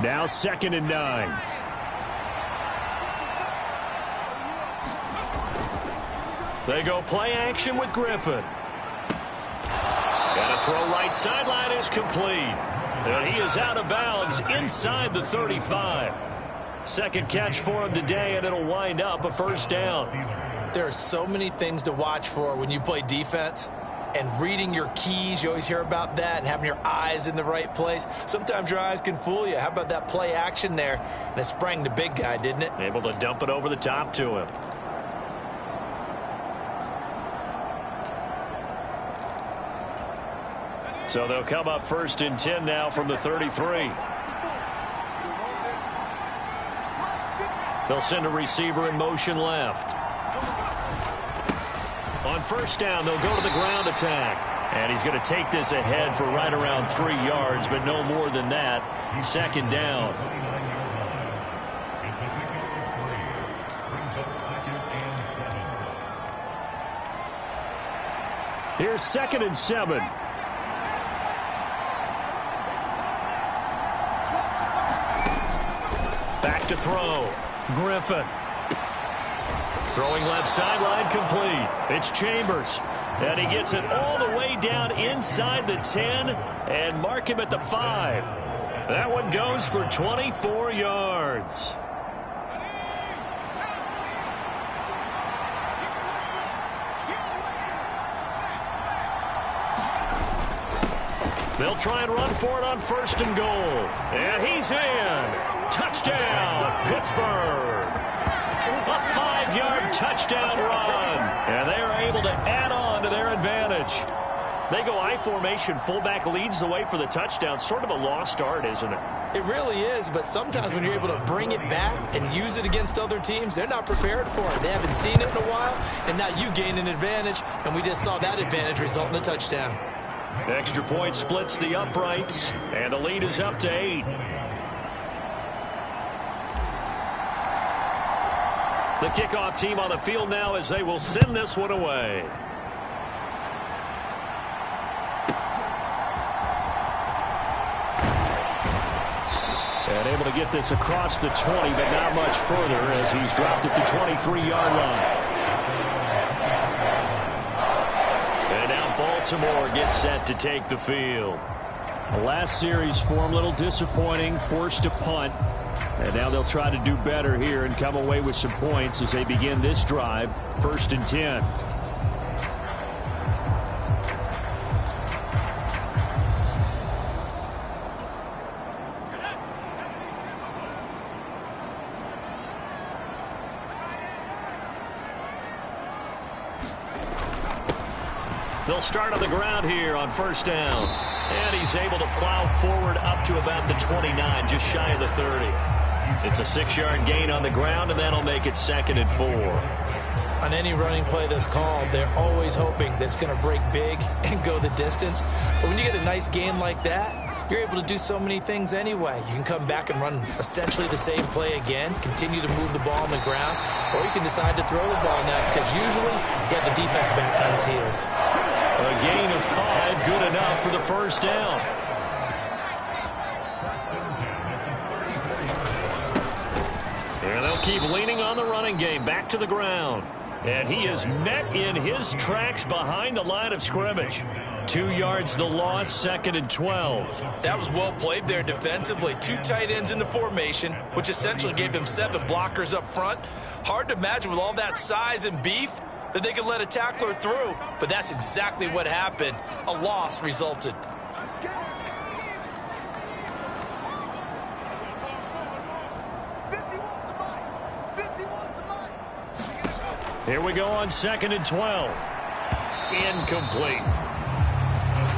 Now 2nd and 9. They go play action with Griffin. And a throw right sideline is complete. And he is out of bounds inside the 35. Second catch for him today, and it'll wind up a first down. There are so many things to watch for when you play defense. And reading your keys, you always hear about that, and having your eyes in the right place. Sometimes your eyes can fool you. How about that play action there? And it sprang the big guy, didn't it? Able to dump it over the top to him. So they'll come up 1st and 10 now from the 33. They'll send a receiver in motion left. On first down, they'll go to the ground attack. And he's going to take this ahead for right around 3 yards, but no more than that. Second down. Here's 2nd and 7. Back to throw. Griffin. Throwing left sideline complete. It's Chambers. And he gets it all the way down inside the 10 and mark him at the 5. That one goes for 24 yards. They'll try and run for it on 1st and goal. And he's in. Touchdown, Pittsburgh. A 5-yard touchdown run. And they are able to add on to their advantage. They go I formation. Fullback leads the way for the touchdown. Sort of a lost art, isn't it? It really is, but sometimes when you're able to bring it back and use it against other teams, they're not prepared for it. They haven't seen it in a while, and now you gain an advantage, and we just saw that advantage result in a touchdown. Extra point splits the uprights, and the lead is up to 8. The kickoff team on the field now as they will send this one away. And able to get this across the 20, but not much further as he's dropped it to 23-yard line. And now Baltimore gets set to take the field. The last series for him, a little disappointing, forced to punt. And now they'll try to do better here and come away with some points as they begin this drive, 1st and 10. They'll start on the ground here on 1st down. And he's able to plow forward up to about the 29, just shy of the 30. It's a 6-yard gain on the ground, and that'll make it 2nd and 4. On any running play that's called, they're always hoping that it's going to break big and go the distance. But when you get a nice gain like that, you're able to do so many things anyway. You can come back and run essentially the same play again, continue to move the ball on the ground, or you can decide to throw the ball now because usually you have the defense back on its heels. A gain of 5, good enough for the 1st down. And they'll keep leaning on the running game, back to the ground. And he is met in his tracks behind the line of scrimmage. 2 yards the loss, 2nd and 12. That was well played there defensively. 2 tight ends in the formation, which essentially gave them 7 blockers up front. Hard to imagine with all that size and beef that they could let a tackler through, but that's exactly what happened. A loss resulted. Here we go on 2nd and 12. Incomplete.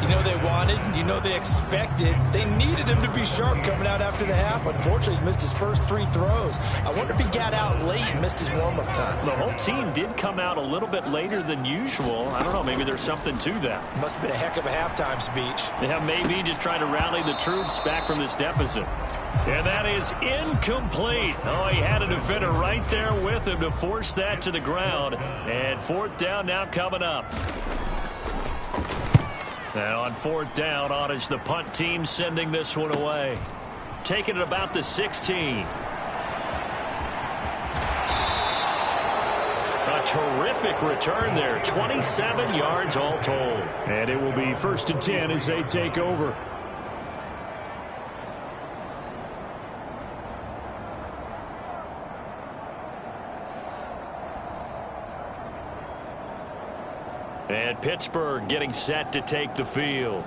You know they wanted, you know they expected. They needed him to be sharp coming out after the half. Unfortunately, he's missed his first 3 throws. I wonder if he got out late and missed his warm-up time. The whole team did come out a little bit later than usual. I don't know, maybe there's something to that. Must have been a heck of a halftime speech. Yeah, maybe just trying to rally the troops back from this deficit. And that is incomplete. Oh, he had a defender right there with him to force that to the ground. And 4th down now coming up. Now on 4th down, on is the punt team sending this one away. Taking it about the 16. A terrific return there. 27 yards all told. And it will be 1st and 10 as they take over. And Pittsburgh getting set to take the field.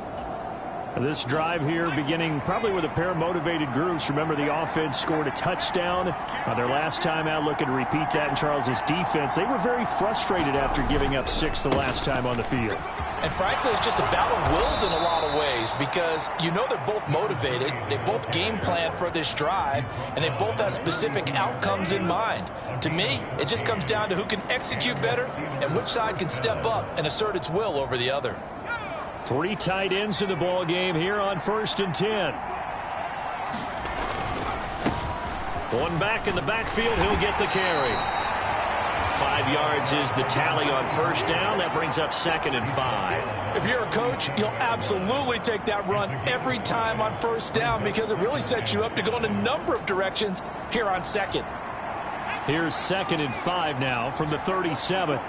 This drive here beginning probably with a pair of motivated groups. Remember, the offense scored a touchdown their last time out, looking to repeat that in Charles's defense. They were very frustrated after giving up 6 the last time on the field. And frankly, it's just a battle of wills in a lot of ways because you know they're both motivated, they both game plan for this drive, and they both have specific outcomes in mind. To me, it just comes down to who can execute better and which side can step up and assert its will over the other. 3 tight ends in the ball game here on 1st and 10. One back in the backfield, he'll get the carry. 5 yards is the tally on 1st down. That brings up 2nd and 5. If you're a coach, you'll absolutely take that run every time on 1st down because it really sets you up to go in a number of directions here on 2nd. Here's 2nd and 5 now from the 37.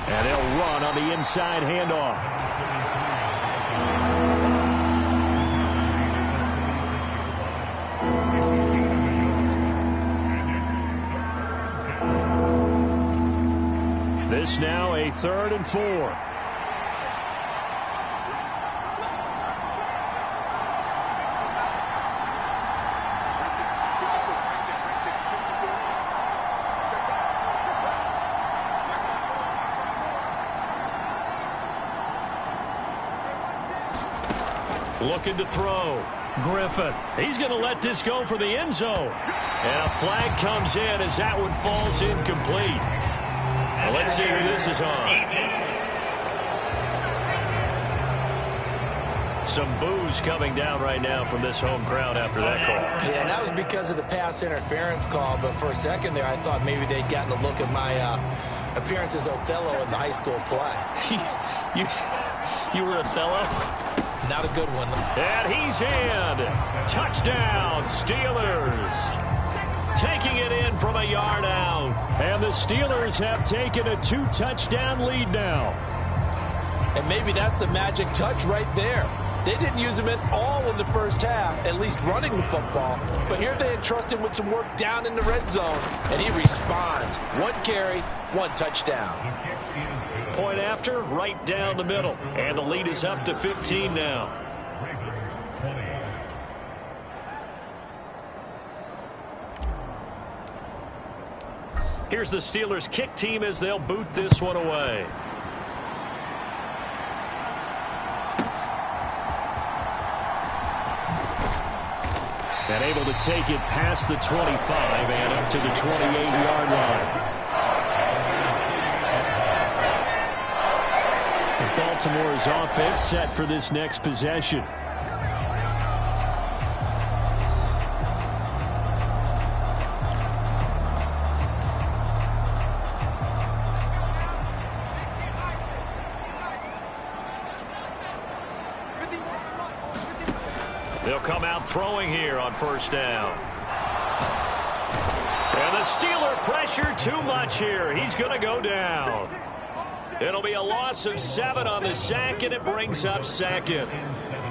And they'll run on the inside handoff. This now a 3rd and 4. Looking to throw. Griffin. He's going to let this go for the end zone. And a flag comes in as that one falls incomplete. Well, let's see who this is on. Some boos coming down right now from this home crowd after that call. Yeah, and that was because of the pass interference call. But for a second there, I thought maybe they'd gotten a look at my appearance as Othello in the high school play. You were Othello? Not a good one. And he's in. Touchdown, Steelers. Taking it in from a yard out. And the Steelers have taken a 2-touchdown lead now. And maybe that's the magic touch right there. They didn't use him at all in the first half, at least running the football. But here they entrust him with some work down in the red zone, and he responds. 1 carry, 1 touchdown. Point after, right down the middle. And the lead is up to 15 now. Here's the Steelers kick team as they'll boot this one away. And able to take it past the 25 and up to the 28-yard line. Baltimore's offense set for this next possession. They'll come out throwing here on 1st down. And the Steeler pressure too much here. He's going to go down. It'll be a loss of 7 on the sack, and it brings up 2nd.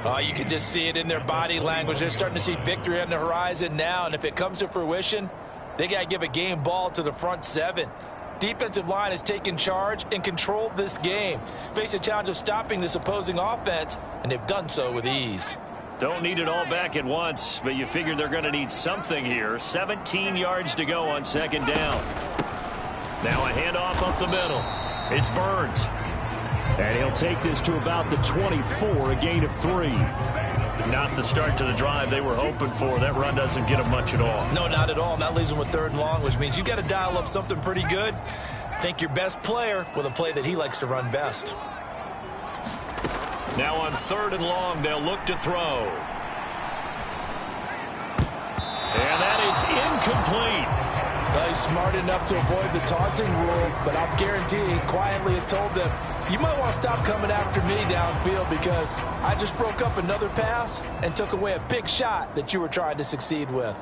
Oh, you can just see it in their body language. They're starting to see victory on the horizon now, and if it comes to fruition, they got to give a game ball to the front 7. Defensive line has taken charge and controlled this game. Face a challenge of stopping this opposing offense, and they've done so with ease. Don't need it all back at once, but you figure they're going to need something here. 17 yards to go on 2nd down. Now a handoff up the middle. It's Burns. And he'll take this to about the 24, a gain of 3. Not the start to the drive they were hoping for. That run doesn't get them much at all. No, not at all. And that leaves them with 3rd and long, which means you got to dial up something pretty good. Think your best player with a play that he likes to run best. Now on 3rd and long, they'll look to throw. And that is incomplete. Well, he's smart enough to avoid the taunting rule, but I'll guarantee he quietly has told them, you might want to stop coming after me downfield because I just broke up another pass and took away a big shot that you were trying to succeed with.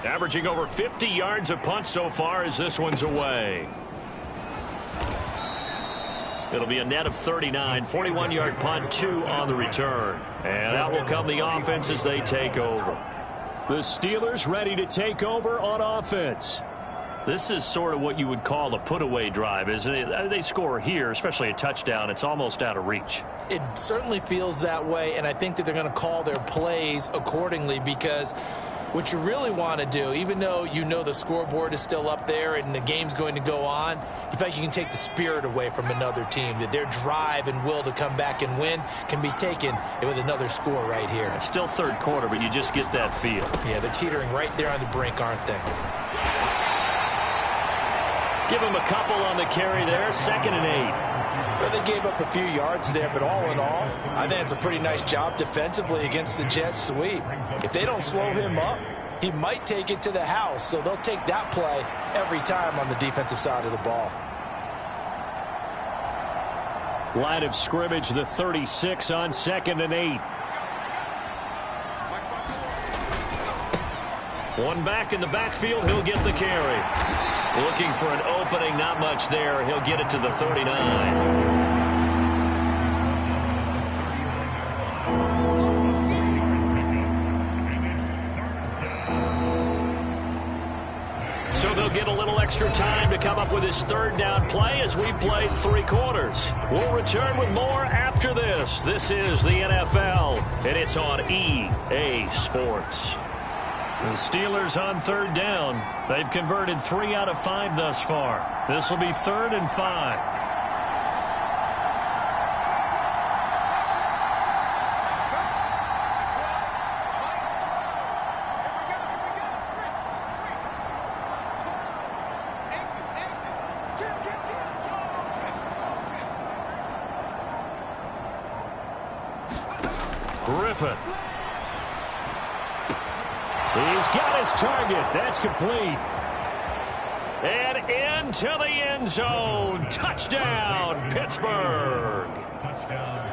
Averaging over 50 yards a punt so far as this one's away. It'll be a net of 39, 41-yard punt, 2 on the return. And that will come the offense as they take over. The Steelers ready to take over on offense. This is sort of what you would call a put-away drive, isn't it? They score here, especially a touchdown. It's almost out of reach. It certainly feels that way, and I think that they're going to call their plays accordingly, because what you really want to do, even though you know the scoreboard is still up there and the game's going to go on, in fact, you can take the spirit away from another team, that their drive and will to come back and win can be taken with another score right here. Still third quarter, but you just get that feel. Yeah, they're teetering right there on the brink, aren't they? Give him a couple on the carry there, 2nd and 8. Well, they gave up a few yards there, but all in all, I think it's a pretty nice job defensively against the Jets sweep. If they don't slow him up, he might take it to the house, so they'll take that play every time on the defensive side of the ball. Line of scrimmage, the 36 on 2nd and 8. One back in the backfield, he'll get the carry. Looking for an opening, not much there. He'll get it to the 39. So they'll get a little extra time to come up with his 3rd down play as we've played 3 quarters. We'll return with more after this. This is the NFL, and it's on EA Sports. The Steelers on 3rd down. They've converted 3 out of 5 thus far. This will be 3rd and 5. Griffin. He's got his target. That's complete. And into the end zone. Touchdown, Pittsburgh.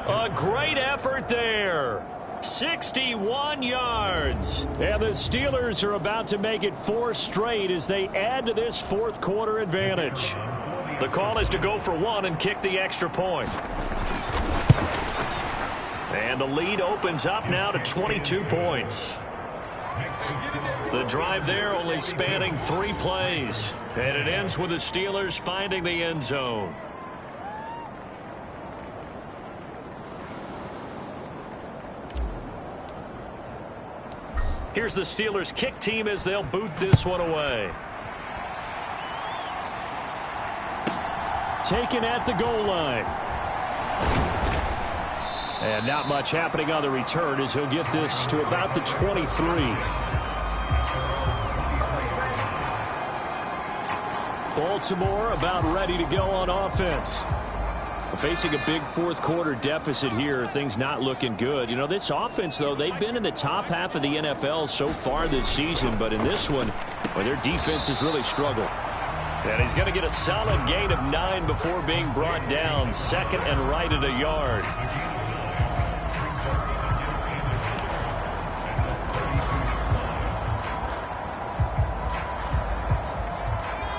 A great effort there. 61 yards. And the Steelers are about to make it 4 straight as they add to this 4th quarter advantage. The call is to go for 1 and kick the extra point. And the lead opens up now to 22 points. The drive there only spanning 3 plays. And it ends with the Steelers finding the end zone. Here's the Steelers kick team as they'll boot this one away. Taken at the goal line. And not much happening on the return as he'll get this to about the 23. Baltimore about ready to go on offense. Facing a big 4th quarter deficit here, things not looking good. You know, this offense, though, they've been in the top half of the NFL so far this season, but in this one, well, their defense has really struggled. And he's going to get a solid gain of 9 before being brought down. 2nd and right at a yard.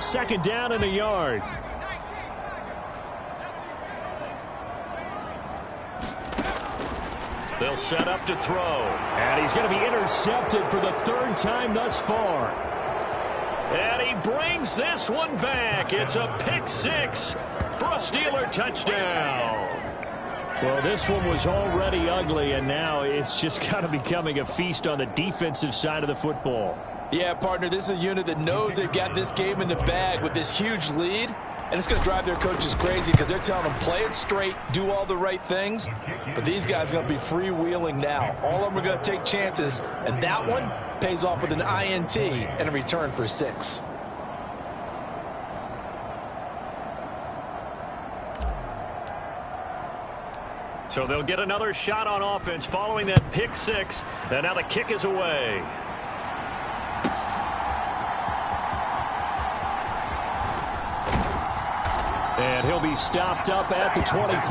Second down and a yard. They'll set up to throw. And he's going to be intercepted for the 3rd time thus far. And he brings this one back. It's a pick 6 for a Steeler touchdown. Well, this one was already ugly, and now it's just kind of becoming a feast on the defensive side of the football. Yeah, partner, this is a unit that knows they've got this game in the bag with this huge lead, and it's going to drive their coaches crazy because they're telling them play it straight, do all the right things, but these guys are going to be freewheeling now. All of them are going to take chances, and that one pays off with an INT and a return for 6. So they'll get another shot on offense following that pick 6, and now the kick is away. And he'll be stopped up at the 25.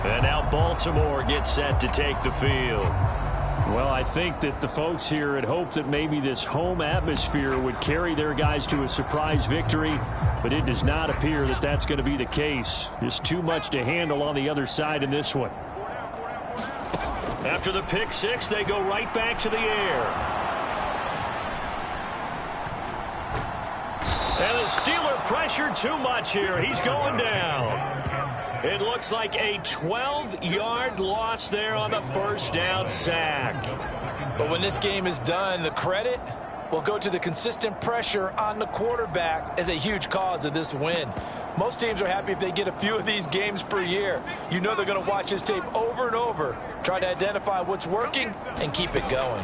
And now Baltimore gets set to take the field. Well, I think that the folks here had hoped that maybe this home atmosphere would carry their guys to a surprise victory, but it does not appear that that's going to be the case. Just too much to handle on the other side in this one. After the pick six, they go right back to the air. And the Steeler pressure too much here. He's going down. It looks like a 12-yard loss there on the first down sack. But when this game is done, the credit will go to the consistent pressure on the quarterback as a huge cause of this win. Most teams are happy if they get a few of these games per year. You know they're going to watch this tape over and over, try to identify what's working, and keep it going.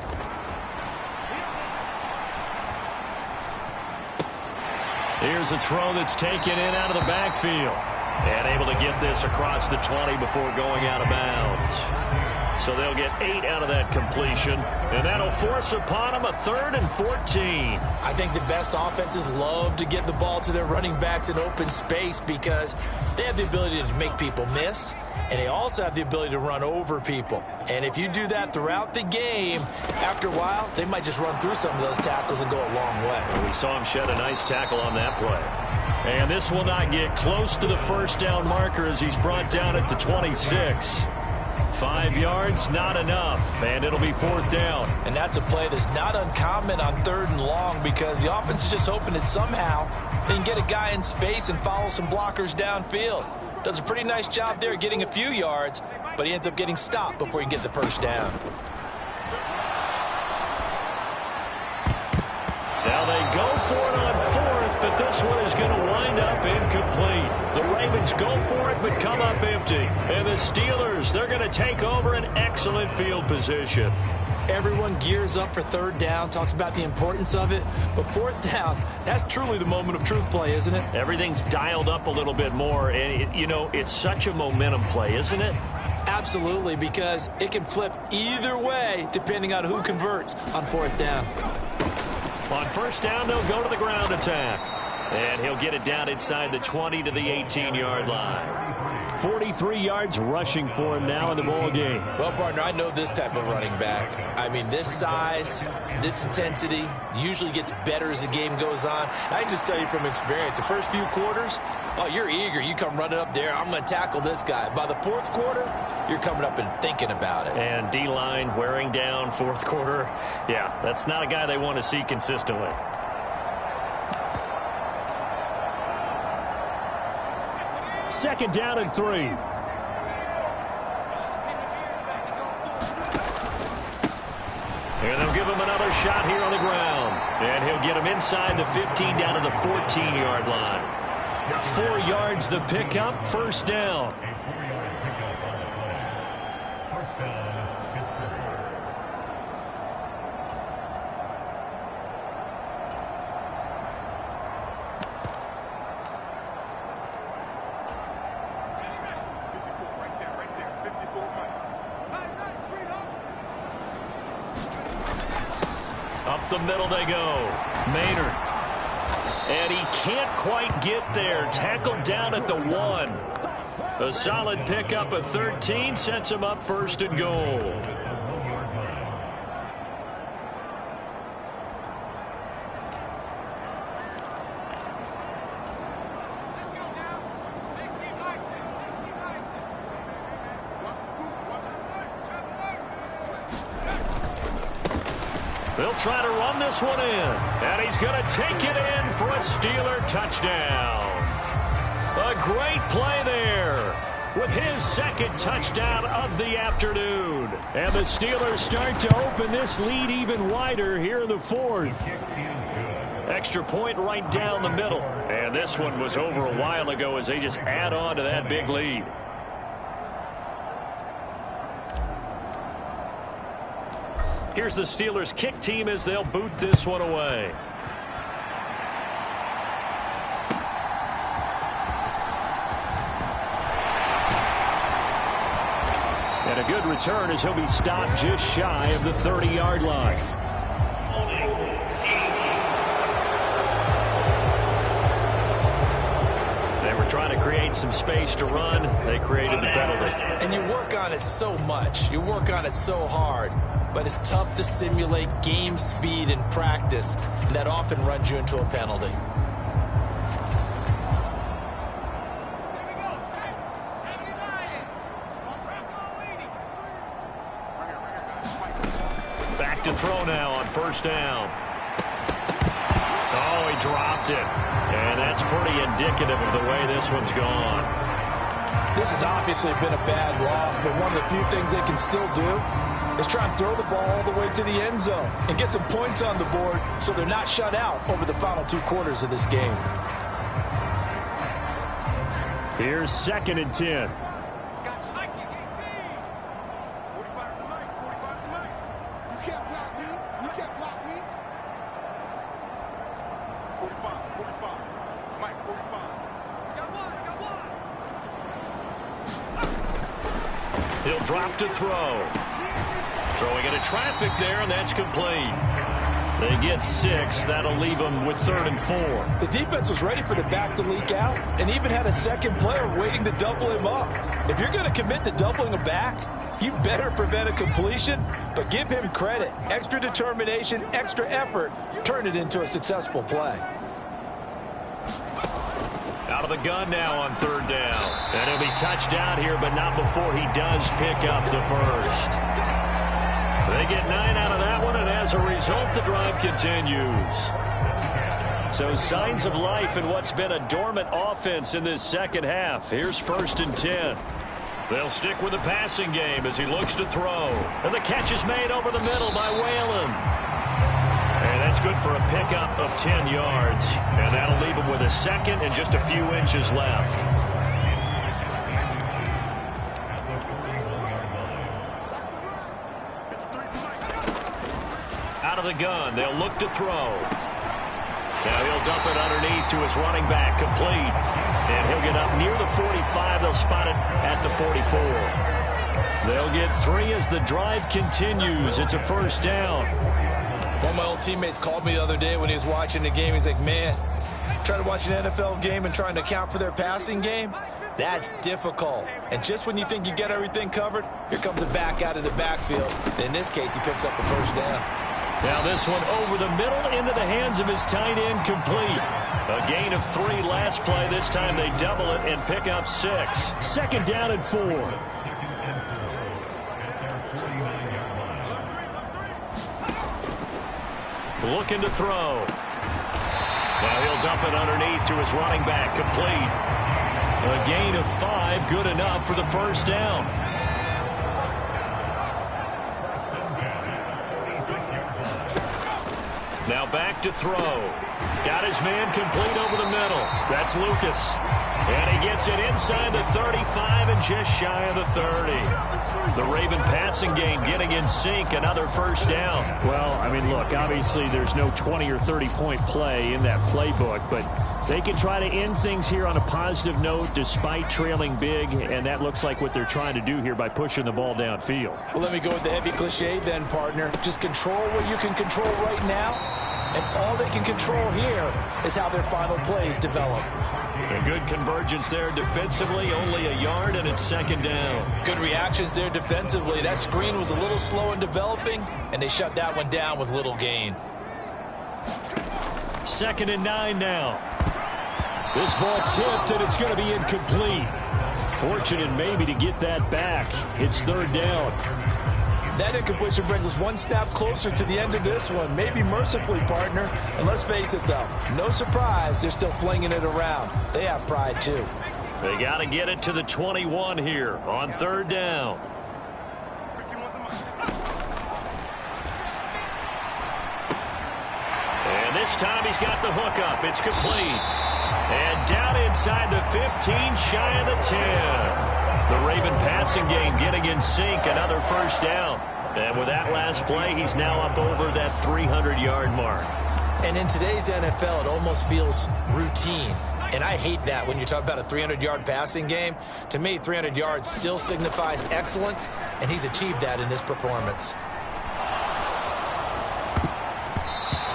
Here's a throw that's taken in out of the backfield. And able to get this across the 20 before going out of bounds. So they'll get 8 out of that completion. And that'll force upon them a 3rd and 14. I think the best offenses love to get the ball to their running backs in open space because they have the ability to make people miss, and they also have the ability to run over people. And if you do that throughout the game, after a while, they might just run through some of those tackles and go a long way. Well, we saw him shed a nice tackle on that play. And this will not get close to the first down marker as he's brought down at the 26. 5 yards, not enough, and it'll be 4th down. And that's a play that's not uncommon on 3rd and long because the offense is just hoping that somehow they can get a guy in space and follow some blockers downfield. Does a pretty nice job there getting a few yards, but he ends up getting stopped before he can get the first down. Now they go for it on 4th, but this one is going to wind up incomplete. The Ravens go for it, but come up empty. And the Steelers, they're going to take over an excellent field position. Everyone gears up for 3rd down, talks about the importance of it. But 4th down, that's truly the moment of truth play, isn't it? Everything's dialed up a little bit more. And, you know, it's such a momentum play, isn't it? Absolutely, because it can flip either way depending on who converts on 4th down. On 1st down, they'll go to the ground attack. And he'll get it down inside the 20 to the 18-yard line. 43 yards rushing for him now in the ball game. Well, partner, I know this type of running back. I mean, this size, this intensity usually gets better as the game goes on. I can just tell you from experience, the first few quarters, oh, you're eager. You come running up there, I'm going to tackle this guy. By the 4th quarter, you're coming up and thinking about it. And D-line wearing down 4th quarter. Yeah, that's not a guy they want to see consistently. Second down and 3. And they'll give him another shot here on the ground. And he'll get him inside the 15 down to the 14-yard line. 4 yards the pickup, 1st down. Up the middle they go. Maynard. And he can't quite get there. Tackled down at the 1. A solid pickup of 13 sets him up 1st and goal. They'll try to run this one in. And he's going to take it in for a Steeler touchdown. A great play there with his 2nd touchdown of the afternoon. And the Steelers start to open this lead even wider here in the 4th. Extra point right down the middle. And this one was over a while ago as they just add on to that big lead. Here's the Steelers kick team as they'll boot this one away. And a good return as he'll be stopped just shy of the 30-yard line. They were trying to create some space to run. They created the penalty. And you work on it so much. You work on it so hard. but it's tough to simulate game speed in practice, and that often runs you into a penalty. Back to throw now on first down. Oh, he dropped it. And that's pretty indicative of the way this one's gone. This has obviously been a bad loss, but one of the few things they can still do is try and throw the ball all the way to the end zone and get some points on the board so they're not shut out over the final 2 quarters of this game. Here's 2nd and 10. He'll drop to throw. Throwing into traffic there, and that's complete. They get 6. That'll leave them with 3rd and 4. The defense was ready for the back to leak out and even had a second player waiting to double him up. If you're going to commit to doubling a back, you better prevent a completion, but give him credit. Extra determination, extra effort, turn it into a successful play. Out of the gun now on 3rd down. And he'll be touched out here, but not before he does pick up the first. They get 9 out of that one, and as a result, the drive continues. So signs of life in what's been a dormant offense in this second half. Here's 1st and 10. They'll stick with the passing game as he looks to throw. And the catch is made over the middle by Whalen. And that's good for a pickup of 10 yards. And that'll leave him with a 2nd and just a few inches left. Out of the gun, they'll look to throw. Now he'll dump it underneath to his running back, complete. And he'll get up near the 45. They'll spot it at the 44. They'll get 3 as the drive continues. It's a 1st down. One of my old teammates called me the other day when he was watching the game. He's like, man, trying to watch an NFL game and trying to account for their passing game, that's difficult. And just when you think you get everything covered, here comes a back out of the backfield. In this case, he picks up a 1st down. Now this one over the middle into the hands of his tight end, complete. A gain of 3 last play. This time they double it and pick up 6. 2nd down and 4. Looking to throw. Now he'll dump it underneath to his running back, complete. A gain of 5, good enough for the 1st down. Now back to throw. Got his man complete over the middle. That's Lucas. And he gets it inside the 35 and just shy of the 30. The Raven passing game getting in sync, another 1st down. Well, I mean, look, obviously there's no 20 or 30-point play in that playbook, but they can try to end things here on a positive note despite trailing big, and that looks like what they're trying to do here by pushing the ball downfield. Well, let me go with the heavy cliche then, partner. Just control what you can control right now, and all they can control here is how their final plays develop. A good convergence there defensively, only a yard, and it's 2nd down. Good reactions there defensively. That screen was a little slow in developing, and they shut that one down with little gain. 2nd and 9 now. This ball tipped, and it's going to be incomplete. Fortunate maybe to get that back. It's 3rd down. That incompletion brings us one snap closer to the end of this one. Maybe mercifully, partner. And let's face it, though, no surprise, they're still flinging it around. They have pride, too. They got to get it to the 21 here on 3rd down. And this time he's got the hook up. It's complete. And down inside the 15, shy of the 10. The Raven passing game getting in sync, another 1st down. And with that last play, he's now up over that 300-yard mark. And in today's NFL, it almost feels routine. And I hate that when you talk about a 300-yard passing game. To me, 300 yards still signifies excellence, and he's achieved that in this performance.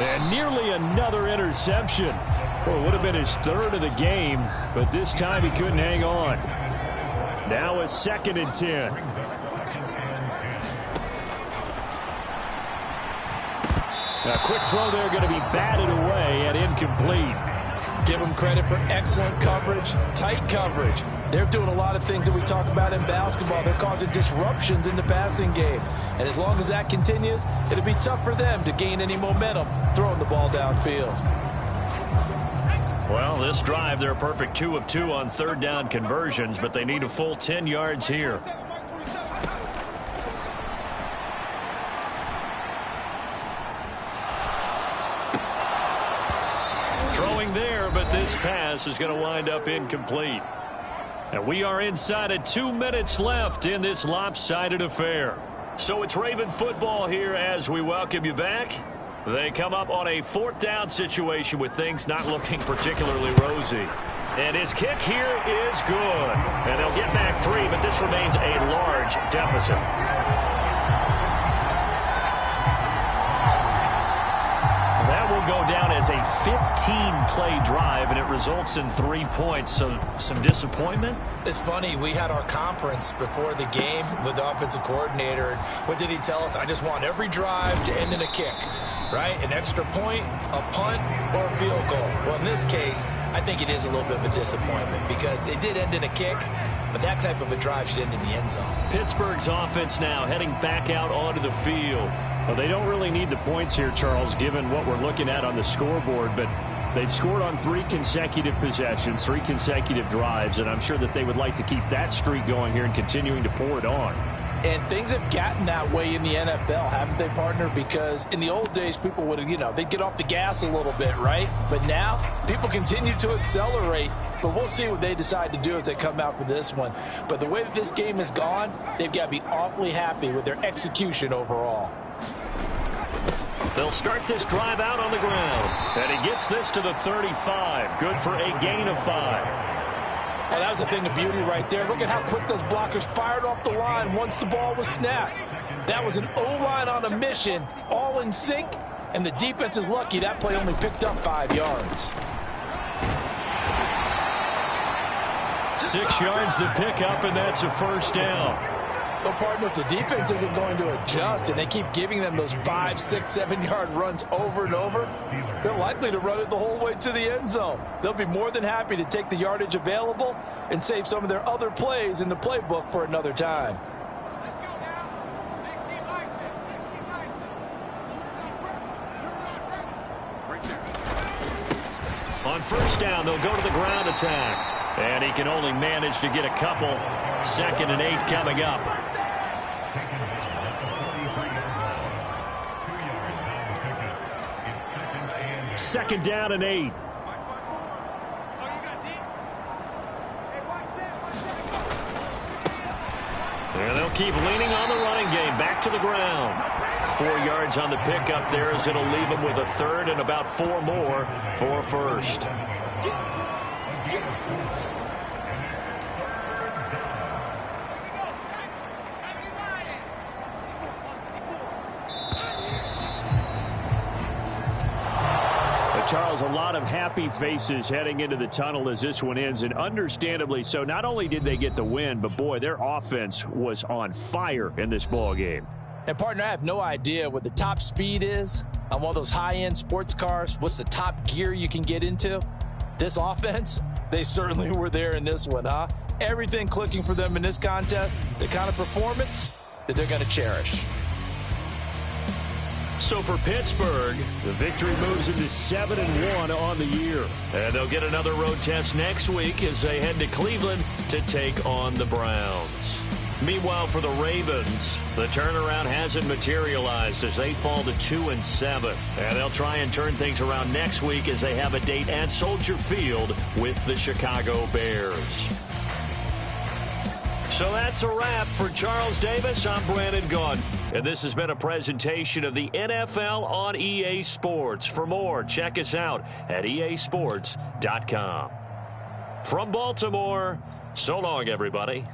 And nearly another interception. Well, it would have been his 3rd of the game, but this time he couldn't hang on. Now a 2nd and 10. A quick throw there going to be batted away and incomplete. Give them credit for excellent coverage, tight coverage. They're doing a lot of things that we talk about in basketball. They're causing disruptions in the passing game. And as long as that continues, it'll be tough for them to gain any momentum throwing the ball downfield. Well, this drive, they're a perfect 2 of 2 on third down conversions, but they need a full 10 yards here. Throwing there, but this pass is going to wind up incomplete. And we are inside of 2 minutes left in this lopsided affair. So it's Raven football here as we welcome you back. They come up on a 4th down situation with things not looking particularly rosy. And his kick here is good. And they'll get back 3, but this remains a large deficit. That will go down as a 15-play drive, and it results in 3 points. So some disappointment? It's funny, we had our conference before the game with the offensive coordinator. And what did he tell us? I just want every drive to end in a kick, right? An extra point, a punt, or a field goal. Well, in this case, I think it is a little bit of a disappointment because it did end in a kick, but that type of a drive should end in the end zone. Pittsburgh's offense now heading back out onto the field. Well, they don't really need the points here, Charles, given what we're looking at on the scoreboard, but they've scored on 3 consecutive possessions, 3 consecutive drives, and I'm sure that they would like to keep that streak going here and continuing to pour it on. And things have gotten that way in the NFL, haven't they, partner? Because in the old days, people would, they'd get off the gas a little bit, right? But now, people continue to accelerate. But we'll see what they decide to do as they come out for this one. But the way that this game has gone, they've got to be awfully happy with their execution overall. They'll start this drive out on the ground. And he gets this to the 35. Good for a gain of 5. Well, that was a thing of beauty right there. Look at how quick those blockers fired off the line once the ball was snapped. That was an O-line on a mission, all in sync, and the defense is lucky that play only picked up 5 yards. 6 yards the pickup, and that's a first down. Well, partner, if the defense isn't going to adjust and they keep giving them those 5, 6, 7-yard runs over and over, they're likely to run it the whole way to the end zone. They'll be more than happy to take the yardage available and save some of their other plays in the playbook for another time. Let's go now. 60 license, 60 license. On first down, they'll go to the ground attack. And he can only manage to get a couple. 2nd and 8 coming up. Second down and 8. And they'll keep leaning on the running game. Back to the ground. 4 yards on the pickup there as it'll leave them with a 3rd and about 4 more for first. Charles, a lot of happy faces heading into the tunnel as this one ends, and understandably so. Not only did they get the win, but boy, their offense was on fire in this ball game. And partner, I have no idea what the top speed is on one of those high-end sports cars. What's the top gear you can get into? This offense, they certainly were there in this one, huh? Everything clicking for them in this contest, the kind of performance that they're going to cherish. So for Pittsburgh, the victory moves into 7-1 on the year. And they'll get another road test next week as they head to Cleveland to take on the Browns. Meanwhile, for the Ravens, the turnaround hasn't materialized as they fall to 2-7. And they'll try and turn things around next week as they have a date at Soldier Field with the Chicago Bears. So that's a wrap for Charles Davis. I'm Brandon Gaudin. And this has been a presentation of the NFL on EA Sports. For more, check us out at easports.com. From Baltimore, so long, everybody.